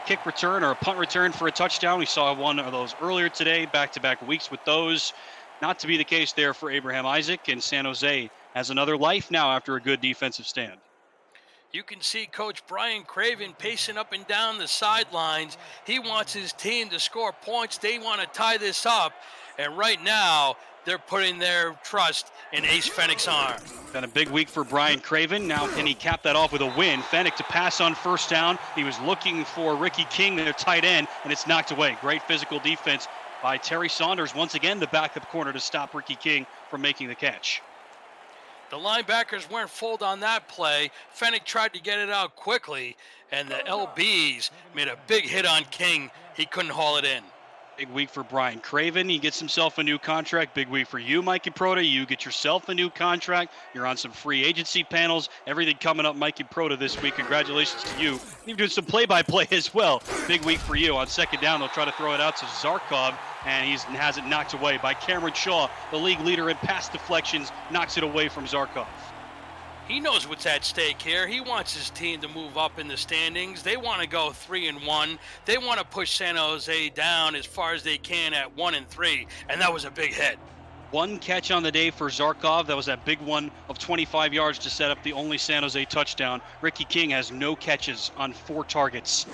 kick return or a punt return for a touchdown. We saw one of those earlier today, back-to-back weeks with those. Not to be the case there for Abraham Isaac, and San Jose has another life now after a good defensive stand. You can see Coach Brian Craven pacing up and down the sidelines. He wants his team to score points. They want to tie this up, and right now they're putting their trust in Ace Fennick's arm. Been a big week for Brian Craven. Now can he cap that off with a win? Fennick to pass on 1st down. He was looking for Ricky King, their tight end, and it's knocked away. Great physical defense by Terry Saunders. Once again, the backup corner to stop Ricky King from making the catch. The linebackers weren't fooled on that play. Fennick tried to get it out quickly, and the LBs made a big hit on King. He couldn't haul it in. Big week for Brian Craven. He gets himself a new contract. Big week for you, Mikey Prota. You get yourself a new contract. You're on some free agency panels. Everything coming up, Mikey Prota, this week. Congratulations to you. You're doing some play-by-play as well. Big week for you. On 2nd down, they'll try to throw it out to Zarkov, and he has it knocked away by Cameron Shaw, the league leader in pass deflections, knocks it away from Zarkov. He knows what's at stake here. He wants his team to move up in the standings. They want to go 3-1. They want to push San Jose down as far as they can at 1-3, and that was a big hit. One catch on the day for Zarkov. That was that big one of 25 yards to set up the only San Jose touchdown. Ricky King has no catches on 4 targets.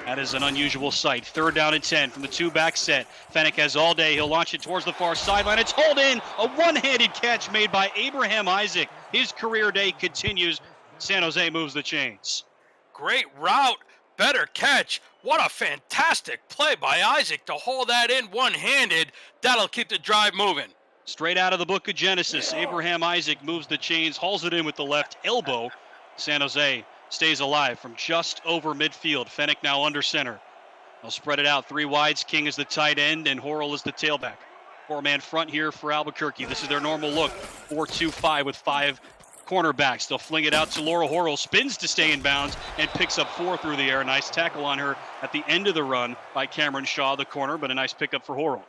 That is an unusual sight. 3rd down and 10 from the 2-back set. Fennec has all day. He'll launch it towards the far sideline. It's hauled in. A one-handed catch made by Abraham Isaac. His career day continues. San Jose moves the chains. Great route. Better catch. What a fantastic play by Isaac to haul that in one-handed. That'll keep the drive moving. Straight out of the book of Genesis, Abraham Isaac moves the chains, hauls it in with the left elbow. San Jose stays alive from just over midfield. Fennec now under center. They'll spread it out. 3 wides. King is the tight end, and Horrell is the tailback. 4-man front here for Albuquerque. This is their normal look. 4-2-5 with 5 cornerbacks. They'll fling it out to Laura Horrell. Spins to stay in bounds and picks up 4 through the air. Nice tackle on her at the end of the run by Cameron Shaw, the corner, but a nice pickup for Horrell.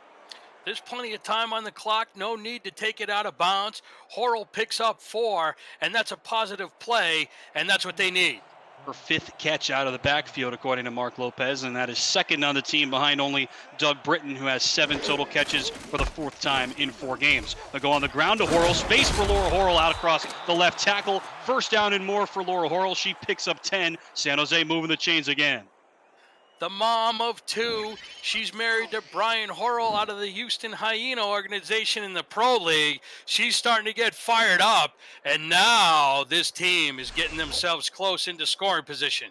There's plenty of time on the clock. No need to take it out of bounds. Horrell picks up 4, and that's a positive play, and that's what they need. Her 5th catch out of the backfield, according to Mark Lopez, and that is 2nd on the team behind only Doug Britton, who has 7 total catches for the 4th time in 4 games. They'll go on the ground to Horrell. Space for Laura Horrell out across the left tackle. 1st down and more for Laura Horrell. She picks up 10. San Jose moving the chains again. The mom of 2. She's married to Brian Horrell out of the Houston Hyena organization in the Pro League. She's starting to get fired up, and now this team is getting themselves close into scoring position.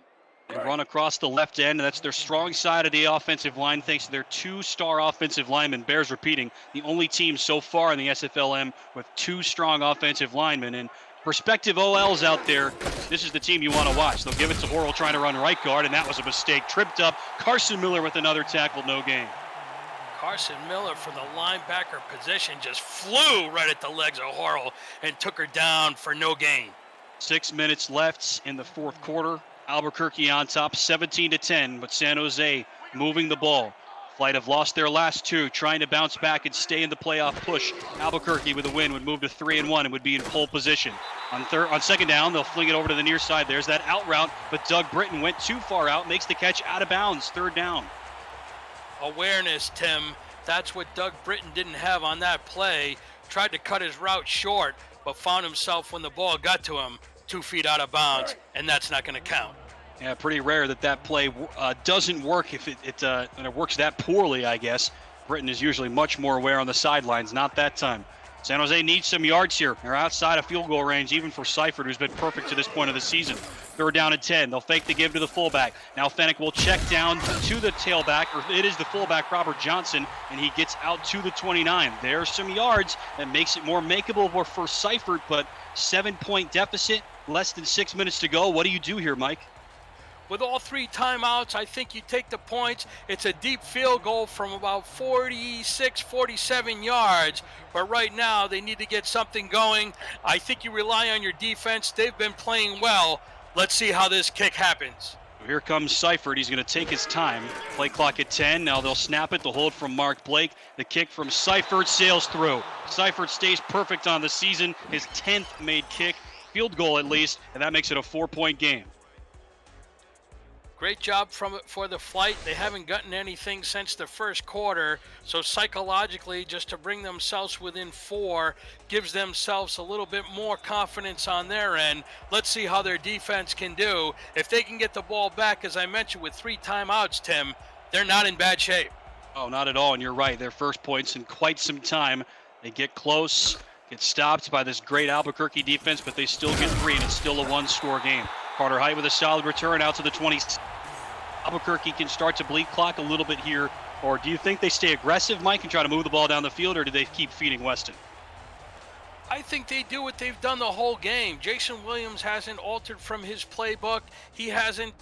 They run across the left end, and that's their strong side of the offensive line thanks to their 2-star offensive linemen. Bears repeating, the only team so far in the SFLm with 2 strong offensive linemen. And prospective OLs out there, this is the team you want to watch. They'll give it to Horrell trying to run right guard, and that was a mistake. Tripped up. Carson Miller with another tackle, no gain. Carson Miller from the linebacker position just flew right at the legs of Horrell and took her down for no gain. 6 minutes left in the 4th quarter. Albuquerque on top, 17-10, but San Jose moving the ball. Flight have lost their last 2, trying to bounce back and stay in the playoff push. Albuquerque with a win would move to 3-1 and would be in pole position. On 2nd down, they'll fling it over to the near side. There's that out route, but Doug Britton went too far out, makes the catch out of bounds. 3rd down. Awareness, Tim. That's what Doug Britton didn't have on that play. Tried to cut his route short, but found himself when the ball got to him 2 feet out of bounds, and that's not going to count. Yeah, pretty rare that play doesn't work if it works that poorly, I guess. Britton is usually much more aware on the sidelines, not that time. San Jose needs some yards here. They're outside of field goal range, even for Seifert, who's been perfect to this point of the season. 3rd down and 10. They'll fake the give to the fullback. Now Fennec will check down to the tailback, or it is the fullback, Robert Johnson, and he gets out to the 29. There's some yards that makes it more makeable for Seifert, but 7-point deficit, less than 6 minutes to go. What do you do here, Mike? With all 3 timeouts, I think you take the points. It's a deep field goal from about 46, 47 yards. But right now, they need to get something going. I think you rely on your defense. They've been playing well. Let's see how this kick happens. Here comes Seifert. He's going to take his time. Play clock at 10. Now they'll snap it. The hold from Mark Blake. The kick from Seifert sails through. Seifert stays perfect on the season. His 10th made kick. Field goal at least. And that makes it a 4-point game. Great job for the flight. They haven't gotten anything since the 1st quarter, so psychologically, just to bring themselves within 4 gives themselves a little bit more confidence on their end. Let's see how their defense can do. If they can get the ball back, as I mentioned, with 3 timeouts, Tim, they're not in bad shape. Oh, not at all, and you're right. Their first points in quite some time. They get close, get stopped by this great Albuquerque defense, but they still get 3, and it's still a 1-score game. Carter Height with a solid return out to the 20. Albuquerque can start to bleed clock a little bit here, or do you think they stay aggressive, Mike, and try to move the ball down the field, or do they keep feeding Weston? I think they do what they've done the whole game. Jason Williams hasn't altered from his playbook. He hasn't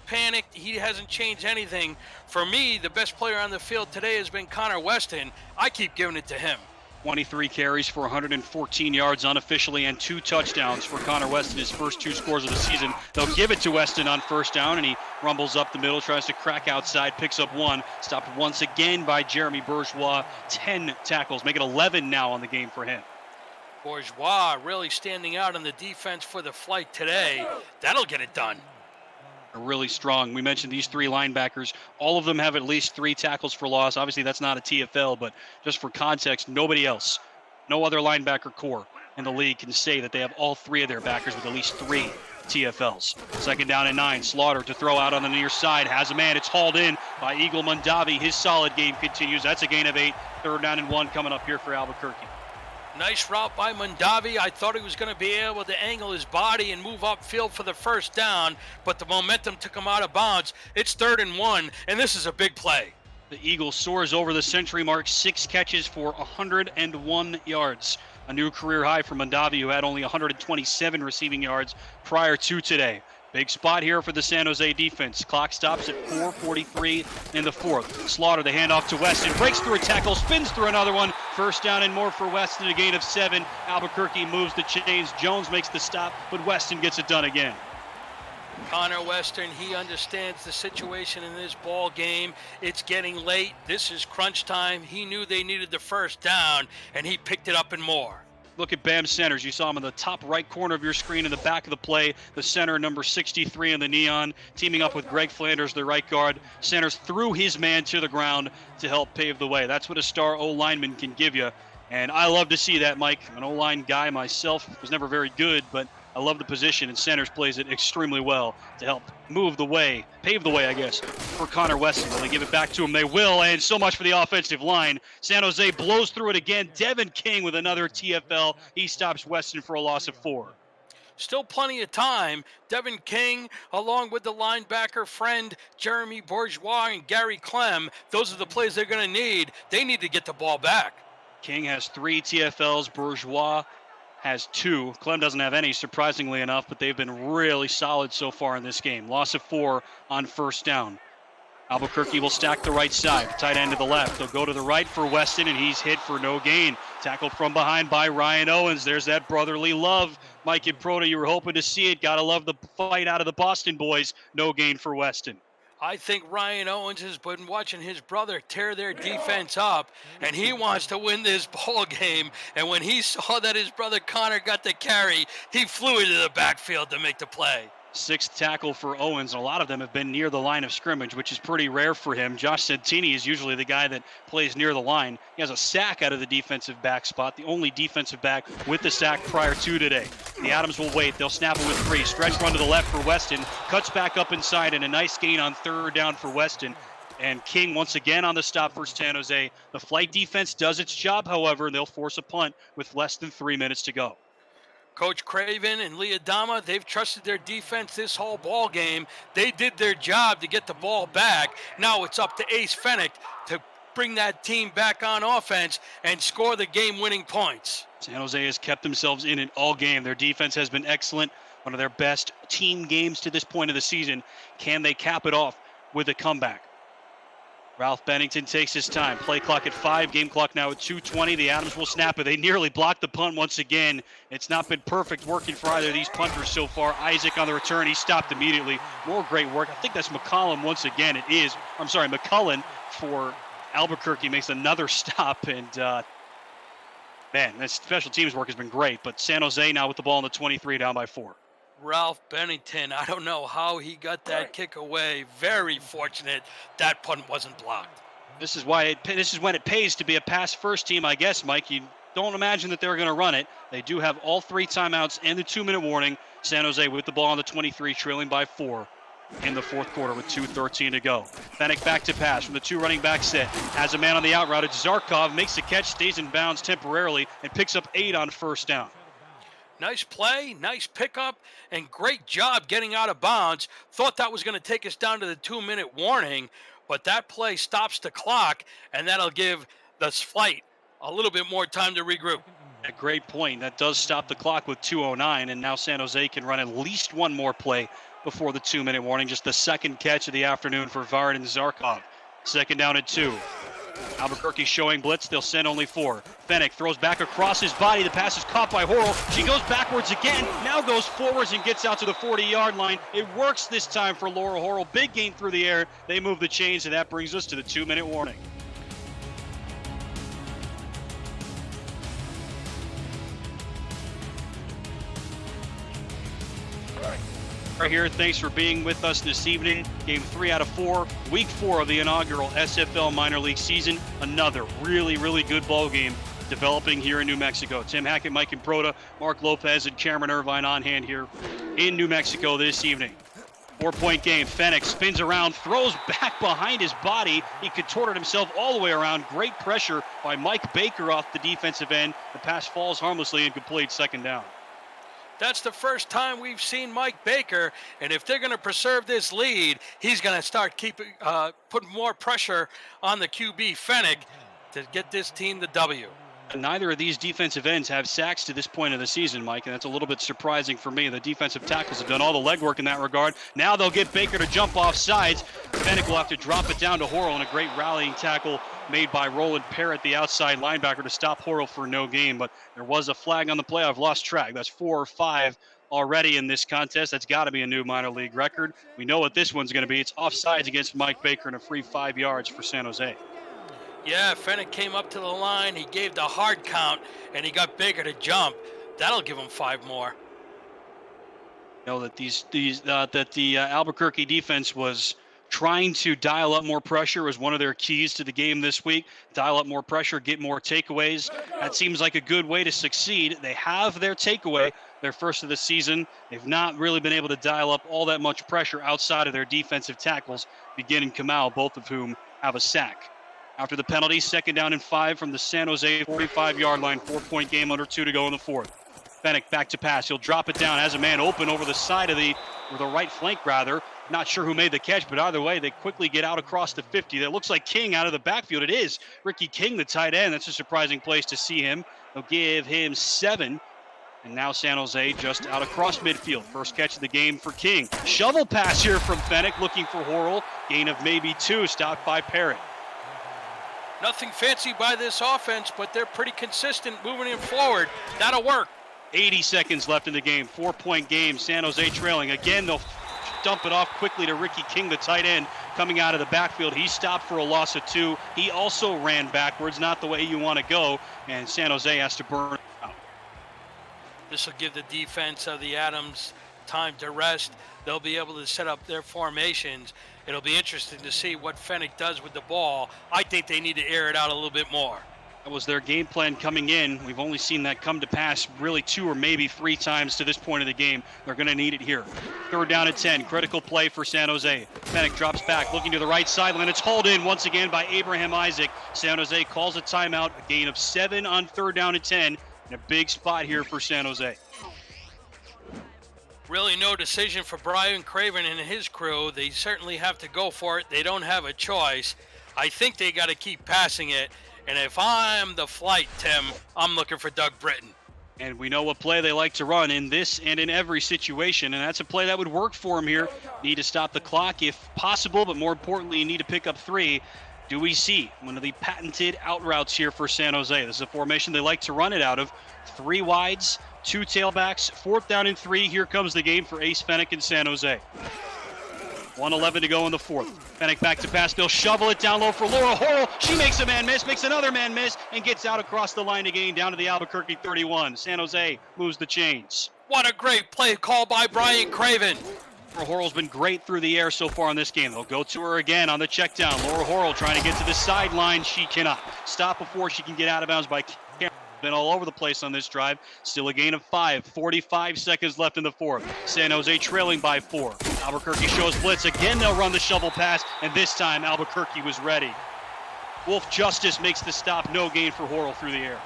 panicked. He hasn't changed anything. For me, the best player on the field today has been Connor Weston. I keep giving it to him. 23 carries for 114 yards unofficially and 2 touchdowns for Connor Weston, his first 2 scores of the season. They'll give it to Weston on 1st down, and he rumbles up the middle, tries to crack outside, picks up 1. Stopped once again by Jeremy Bourgeois. 10 tackles, make it 11 now on the game for him. Bourgeois really standing out on the defense for the flight today. That'll get it done. Really strong. We mentioned these 3 linebackers. All of them have at least 3 tackles for loss. Obviously, that's not a TFL, but just for context, nobody else No other linebacker core in the league can say that they have all three of their backers with at least 3 TFLs. Second down and 9. Slaughter to throw out on the near side. Has a man. It's hauled in by Eagle Mondavi. His solid game continues. That's a gain of 8. Third down and 1 coming up here for Albuquerque. Nice route by Mondavi. I thought he was going to be able to angle his body and move upfield for the first down, but the momentum took him out of bounds. It's 3rd and 1, and this is a big play. The Eagle soars over the century mark, 6 catches for 101 yards. A new career high for Mondavi, who had only 127 receiving yards prior to today. Big spot here for the San Jose defense. Clock stops at 4:43 in the 4th. Slaughter, the handoff to Weston, breaks through a tackle, spins through another one. First down and more for Weston, a gain of 7. Albuquerque moves the chains. Jones makes the stop, but Weston gets it done again. Connor Western, he understands the situation in this ball game. It's getting late. This is crunch time. He knew they needed the first down, and he picked it up and more. Look at Bam Centers. You saw him in the top right corner of your screen in the back of the play. The center, number 63 in the neon, teaming up with Greg Flanders, the right guard. Centers threw his man to the ground to help pave the way. That's what a star O-lineman can give you. And I love to see that, Mike. I'm an O-line guy myself. Was never very good, but I love the position, and Centers plays it extremely well to help move the way, pave the way, I guess, for Connor Weston. Will they give it back to him? They will, and so much for the offensive line. San Jose blows through it again. Devin King with another TFL. He stops Weston for a loss of 4. Still plenty of time. Devin King, along with the linebacker friend Jeremy Bourgeois and Gary Clem, those are the plays they're going to need. They need to get the ball back. King has 3 TFLs. Bourgeois has 2. Clem doesn't have any, surprisingly enough, but they've been really solid so far in this game. Loss of 4 on first down. Albuquerque will stack the right side. Tight end to the left. They'll go to the right for Weston, and he's hit for no gain. Tackled from behind by Ryan Owens. There's that brotherly love. Mike and Proto, you were hoping to see it. Gotta love the fight out of the Boston boys. No gain for Weston. I think Ryan Owens has been watching his brother tear their defense up, and he wants to win this ball game. And when he saw that his brother Connor got the carry, he flew into the backfield to make the play. 6th tackle for Owens, and a lot of them have been near the line of scrimmage, which is pretty rare for him. Josh Santini is usually the guy that plays near the line. He has a sack out of the defensive back spot, the only defensive back with the sack prior to today. The Adams will wait. They'll snap it with 3. Stretch run to the left for Weston. Cuts back up inside, and a nice gain on 3rd down for Weston. And King once again on the stop for San Jose. The flight defense does its job, however, and they'll force a punt with less than 3 minutes to go. Coach Craven and Leadama, they've trusted their defense this whole ball game. They did their job to get the ball back. Now it's up to Ace Fennick to bring that team back on offense and score the game-winning points. San Jose has kept themselves in it all game. Their defense has been excellent, one of their best team games to this point of the season. Can they cap it off with a comeback? Ralph Bennington takes his time. Play clock at 5, game clock now at 2:20. The Adams will snap it. They nearly blocked the punt once again. It's not been perfect working for either of these punters so far. Isaac on the return, he stopped immediately. More great work. I think that's McCollum once again. It is. I'm sorry, McCullen for Albuquerque makes another stop. And, man, that special teams work has been great. But San Jose now with the ball in the 23, down by 4. Ralph Bennington, I don't know how he got that kick away. Very fortunate that punt wasn't blocked. This is when it pays to be a pass-first team, I guess, Mike. You don't imagine that they're going to run it. They do have all 3 timeouts and the 2-minute warning. San Jose with the ball on the 23, trailing by 4 in the 4th quarter with 2:13 to go. Fennick back to pass from the 2 running back set. Has a man on the out route. It's Zarkov, makes the catch, stays in bounds temporarily, and picks up 8 on first down. Nice play, nice pickup, and great job getting out of bounds. Thought that was going to take us down to the 2-minute warning, but that play stops the clock, and that'll give the flight a little bit more time to regroup. A great point. That does stop the clock with 2:09, and now San Jose can run at least one more play before the 2-minute warning. Just the second catch of the afternoon for Vard and Zarkov. Second down at 2. Albuquerque showing blitz. They'll send only 4. Fennick throws back across his body. The pass is caught by Horrell. She goes backwards again. Now goes forwards and gets out to the 40-yard line. It works this time for Laura Horrell. Big gain through the air. They move the chains, and that brings us to the 2-minute warning. Right here, thanks for being with us this evening. Game 3 out of 4, week 4 of the inaugural SFL minor league season. Another really, really good ball game developing here in New Mexico. Tim Hackett, Mike Improda, Mark Lopez, and Cameron Irvine on hand here in New Mexico this evening. 4-point game. Fenech spins around, throws back behind his body. He contorted himself all the way around. Great pressure by Mike Baker off the defensive end. The pass falls harmlessly and complete, second down. That's the first time we've seen Mike Baker, and if they're going to preserve this lead, he's going to start putting more pressure on the QB Fenech to get this team the W. Neither of these defensive ends have sacks to this point of the season, Mike, and that's a little bit surprising for me. The defensive tackles have done all the legwork in that regard. Now they'll get Baker to jump off sides. Fenech will have to drop it down to Horrell, and a great rallying tackle made by Roland Parrott, the outside linebacker, to stop Horrell for no gain. But there was a flag on the play. I've lost track. That's 4 or 5 already in this contest. That's got to be a new minor league record. We know what this one's going to be. It's offsides against Mike Baker and a free 5 yards for San Jose. Yeah, Fenech came up to the line. He gave the hard count, and he got Baker to jump. That'll give him 5 more. You know that the Albuquerque defense was trying to dial up more pressure was one of their keys to the game this week. Dial up more pressure, get more takeaways. That seems like a good way to succeed. They have their takeaway, their first of the season. They've not really been able to dial up all that much pressure outside of their defensive tackles, Begin and Kamal, both of whom have a sack. After the penalty, 2nd down and 5 from the San Jose 45-yard line. 4-point game, under 2 to go in the fourth. Fenech back to pass. He'll drop it down. Has a man open over the side of the right flank, rather. Not sure who made the catch, but either way, they quickly get out across the 50. That looks like King out of the backfield. It is Ricky King, the tight end. That's a surprising place to see him. They'll give him 7. And now San Jose just out across midfield. First catch of the game for King. Shovel pass here from Fenech, looking for Horrell. Gain of maybe 2, stopped by Parrott. Nothing fancy by this offense, but they're pretty consistent moving him forward. That'll work. 80 seconds left in the game. 4-point game. San Jose trailing. Again, they'll dump it off quickly to Ricky King, the tight end, coming out of the backfield. He stopped for a loss of 2. He also ran backwards, not the way you want to go, and San Jose has to burn out. This will give the defense of the Adams time to rest. They'll be able to set up their formations. It'll be interesting to see what Fenech does with the ball. I think they need to air it out a little bit more. That was their game plan coming in. We've only seen that come to pass really 2 or maybe 3 times to this point of the game. They're going to need it here. 3rd down and 10. Critical play for San Jose. Fenech drops back, looking to the right sideline. It's hauled in once again by Abraham Isaac. San Jose calls a timeout. A gain of 7 on 3rd down and 10. And a big spot here for San Jose. Really no decision for Brian Craven and his crew. They certainly have to go for it. They don't have a choice. I think they got to keep passing it. And if I'm the flight, Tim, I'm looking for Doug Britton. And we know what play they like to run in this and in every situation, and that's a play that would work for him here. Need to stop the clock if possible, but more importantly, you need to pick up 3. Do we see one of the patented out routes here for San Jose? This is a formation they like to run it out of. 3 wides, 2 tailbacks, 4th down and 3. Here comes the game for Ace Fenech in San Jose. 1:11 to go in the 4th. Fenech back to pass. They'll shovel it down low for Laura Horrell. She makes a man miss, makes another man miss, and gets out across the line again down to the Albuquerque 31. San Jose moves the chains. What a great play call by Brian Craven. Laura Horrell's been great through the air so far in this game. They'll go to her again on the check down. Laura Horrell trying to get to the sideline. She cannot. Stop before she can get out of bounds by Cameron. Been all over the place on this drive. Still a gain of 5. 45 seconds left in the 4th. San Jose trailing by 4. Albuquerque shows blitz. Again, they'll run the shovel pass, and this time Albuquerque was ready. Wolf Justice makes the stop. No gain for Horrell through the air.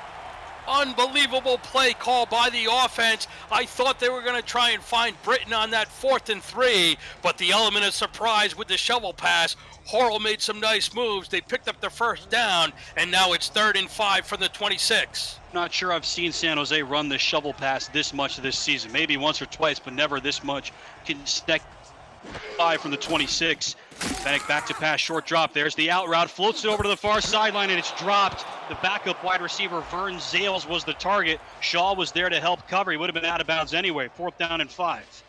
Unbelievable play call by the offense. I thought they were going to try and find Britton on that 4th and 3, but the element of surprise with the shovel pass, Horrell made some nice moves. They picked up their 1st down, and now it's 3rd and 5 from the 26. Not sure I've seen San Jose run the shovel pass this much this season. Maybe once or twice, but never this much. Consecutive 5 from the 26. Fenech back to pass, short drop. There's the out route, floats it over to the far sideline, and it's dropped. The backup wide receiver, Vern Zales, was the target. Shaw was there to help cover. He would have been out of bounds anyway. 4th down and 5.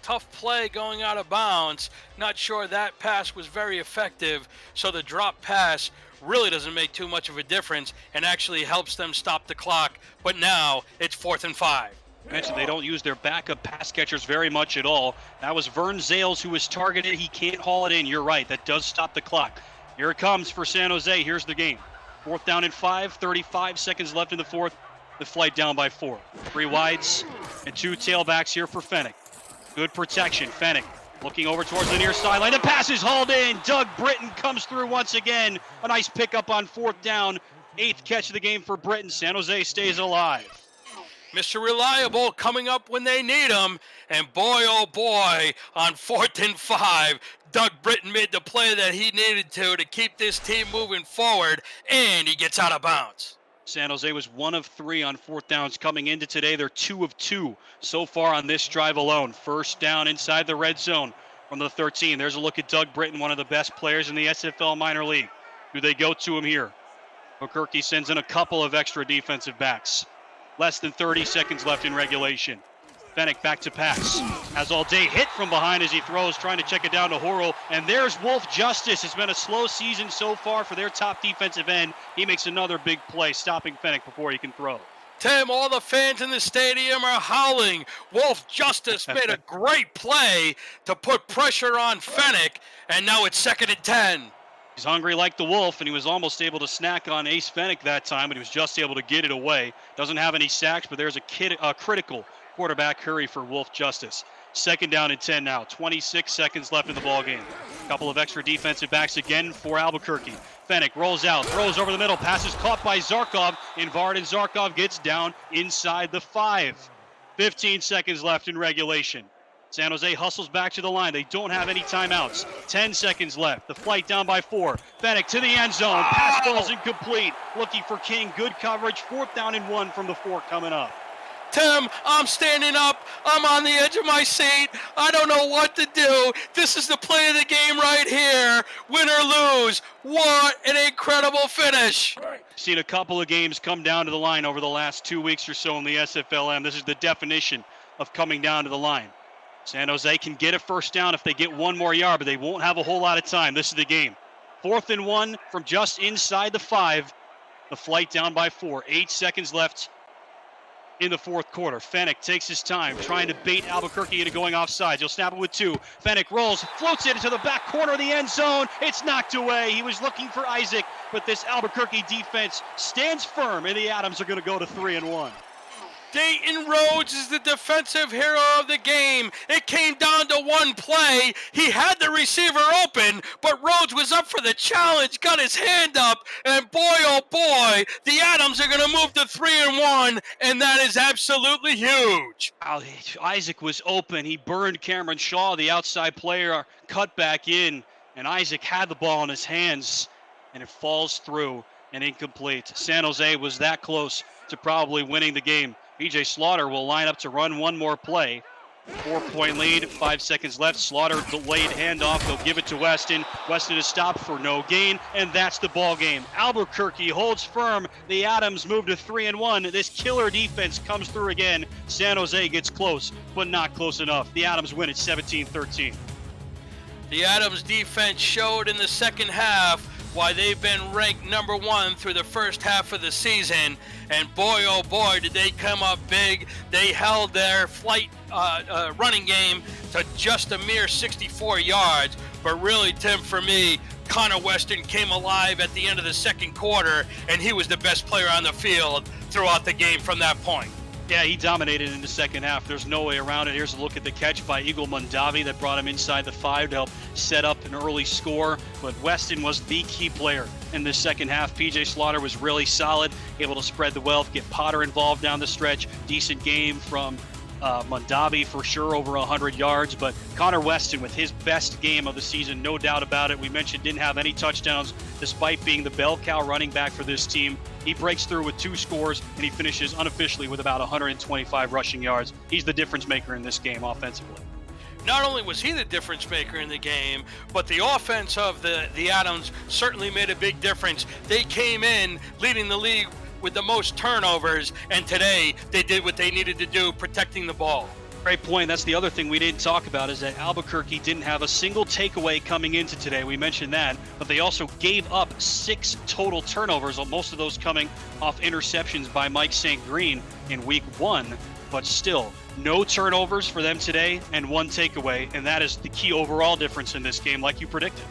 Tough play going out of bounds. Not sure that pass was very effective, so the drop pass really doesn't make too much of a difference and actually helps them stop the clock. But now it's 4th and 5. I mentioned they don't use their backup pass catchers very much at all. That was Vern Zales who was targeted. He can't haul it in. You're right. That does stop the clock. Here it comes for San Jose. Here's the game. 4th down and 5, 35 seconds left in the fourth. The flight down by 4. 3 wides and 2 tailbacks here for Fennick. Good protection. Fennick looking over towards the near sideline. The pass is hauled in. Doug Britton comes through once again. A nice pickup on 4th down. 8th catch of the game for Britton. San Jose stays alive. Mr. Reliable coming up when they need him. And boy, oh boy, on 4th and 5, Doug Britton made the play that he needed to keep this team moving forward, and he gets out of bounds. San Jose was 1 of 3 on 4th downs coming into today. They're 2 of 2 so far on this drive alone. 1st down inside the red zone from the 13. There's a look at Doug Britton, one of the best players in the SFL minor league. Do they go to him here? Albuquerque sends in a couple of extra defensive backs. Less than 30 seconds left in regulation. Fennick back to pass. Has all day hit from behind as he throws, trying to check it down to Horo. And there's Wolf Justice. It's been a slow season so far for their top defensive end. He makes another big play, stopping Fennick before he can throw. Tim, all the fans in the stadium are howling. Wolf Justice made a great play to put pressure on Fennick, and now it's 2nd and 10. He's hungry like the Wolf, and he was almost able to snack on Ace Fennick that time, but he was just able to get it away. Doesn't have any sacks, but there's a critical quarterback hurry for Wolf Justice. 2nd down and 10 now. 26 seconds left in the ballgame. A couple of extra defensive backs again for Albuquerque. Fennick rolls out, throws over the middle, passes caught by Zarkov. Invard and Zarkov gets down inside the 5. 15 seconds left in regulation. San Jose hustles back to the line. They don't have any timeouts. 10 seconds left. The flight down by 4. Fennick to the end zone. Pass ball's incomplete. Looking for King. Good coverage. 4th down and 1 from the 4 coming up. Tim, I'm standing up. I'm on the edge of my seat. I don't know what to do. This is the play of the game right here. Win or lose. What an incredible finish. Seen a couple of games come down to the line over the last 2 weeks or so in the SFLm. This is the definition of coming down to the line. San Jose can get a 1st down if they get 1 more yard, but they won't have a whole lot of time. This is the game. 4th and 1 from just inside the 5. The flight down by 4. 8 seconds left in the 4th quarter. Fennick takes his time, trying to bait Albuquerque into going offside. He'll snap it with 2. Fennick rolls, floats it into the back corner of the end zone. It's knocked away. He was looking for Isaac, but this Albuquerque defense stands firm, and the Adams are going to go to 3 and 1. Dayton Rhodes is the defensive hero of the game. It came down to one play. He had the receiver open, but Rhodes was up for the challenge, got his hand up, and boy, oh boy, the Adams are going to move to 3 and 1, and that is absolutely huge. Isaac was open. He burned Cameron Shaw, the outside player, cut back in, and Isaac had the ball in his hands, and it falls through and incomplete. San Jose was that close to probably winning the game. PJ Slaughter will line up to run one more play. 4-point lead, 5 seconds left. Slaughter delayed handoff. They'll give it to Weston. Weston is stopped for no gain, and that's the ball game. Albuquerque holds firm. The Adams move to 3 and 1. This killer defense comes through again. San Jose gets close, but not close enough. The Adams win at 17-13. The Adams defense showed in the second half why they've been ranked number 1 through the first half of the season. And boy, oh boy, did they come up big. They held their running game to just a mere 64 yards. But really, Tim, for me, Connor Weston came alive at the end of the second quarter, and he was the best player on the field throughout the game from that point. Yeah, he dominated in the second half. There's no way around it. Here's a look at the catch by Eagle Mondavi that brought him inside the 5 to help set up an early score. But Weston was the key player in the second half. PJ Slaughter was really solid, able to spread the wealth, get Potter involved down the stretch. Decent game from Mondavi for sure, over 100 yards. But Connor Weston with his best game of the season, no doubt about it. We mentioned didn't have any touchdowns despite being the bell cow running back for this team. He breaks through with 2 scores, and he finishes unofficially with about 125 rushing yards. He's the difference maker in this game offensively. Not only was he the difference maker in the game, but the offense of the Adams certainly made a big difference. They came in leading the league with the most turnovers, and today they did what they needed to do, protecting the ball. Great point. That's the other thing we didn't talk about, is that Albuquerque didn't have a single takeaway coming into today. We mentioned that, but they also gave up 6 total turnovers, most of those coming off interceptions by Mike St. Green in week 1. But still, no turnovers for them today and 1 takeaway, and that is the key overall difference in this game, like you predicted.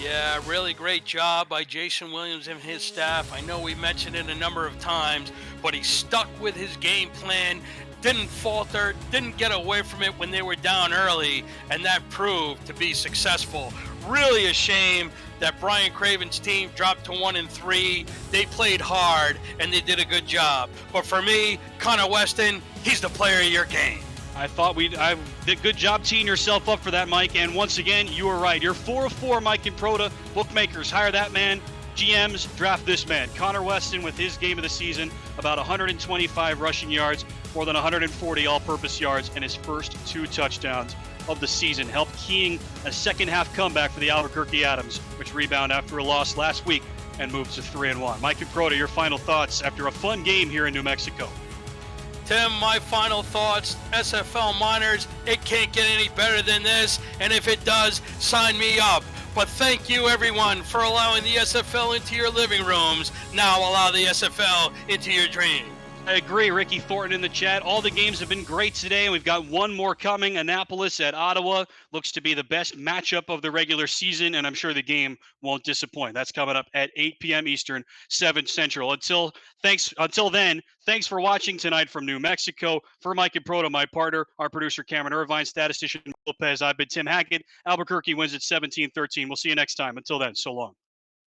Yeah, really great job by Jason Williams and his staff. I know we mentioned it a number of times, but he stuck with his game plan, didn't falter, didn't get away from it when they were down early, and that proved to be successful. Really a shame that Brian Craven's team dropped to 1-3. They played hard and they did a good job. But for me, Connor Weston, he's the player of your game. I did good job teeing yourself up for that, Mike. And once again, you were right. You're 4 of 4, Mike and Proda. Bookmakers, hire that man. GMs, draft this man. Connor Weston with his game of the season, about 125 rushing yards, more than 140 all-purpose yards, and his first 2 touchdowns of the season, helped keying a second-half comeback for the Albuquerque Atoms, which rebound after a loss last week and moves to 3-1. Mike and Proda, your final thoughts after a fun game here in New Mexico. Tim, my final thoughts, SFL Miners, it can't get any better than this, and if it does, sign me up. But thank you, everyone, for allowing the SFL into your living rooms. Now allow the SFL into your dreams. I agree. Ricky Thornton in the chat. All the games have been great today, and we've got one more coming. Annapolis at Ottawa looks to be the best matchup of the regular season, and I'm sure the game won't disappoint. That's coming up at 8 p.m. Eastern, 7 Central. Until then, thanks for watching tonight from New Mexico. For Mike and Proto, my partner, our producer Cameron Irvine, statistician Lopez, I've been Tim Hackett. Albuquerque wins at 17-13. We'll see you next time. Until then, so long.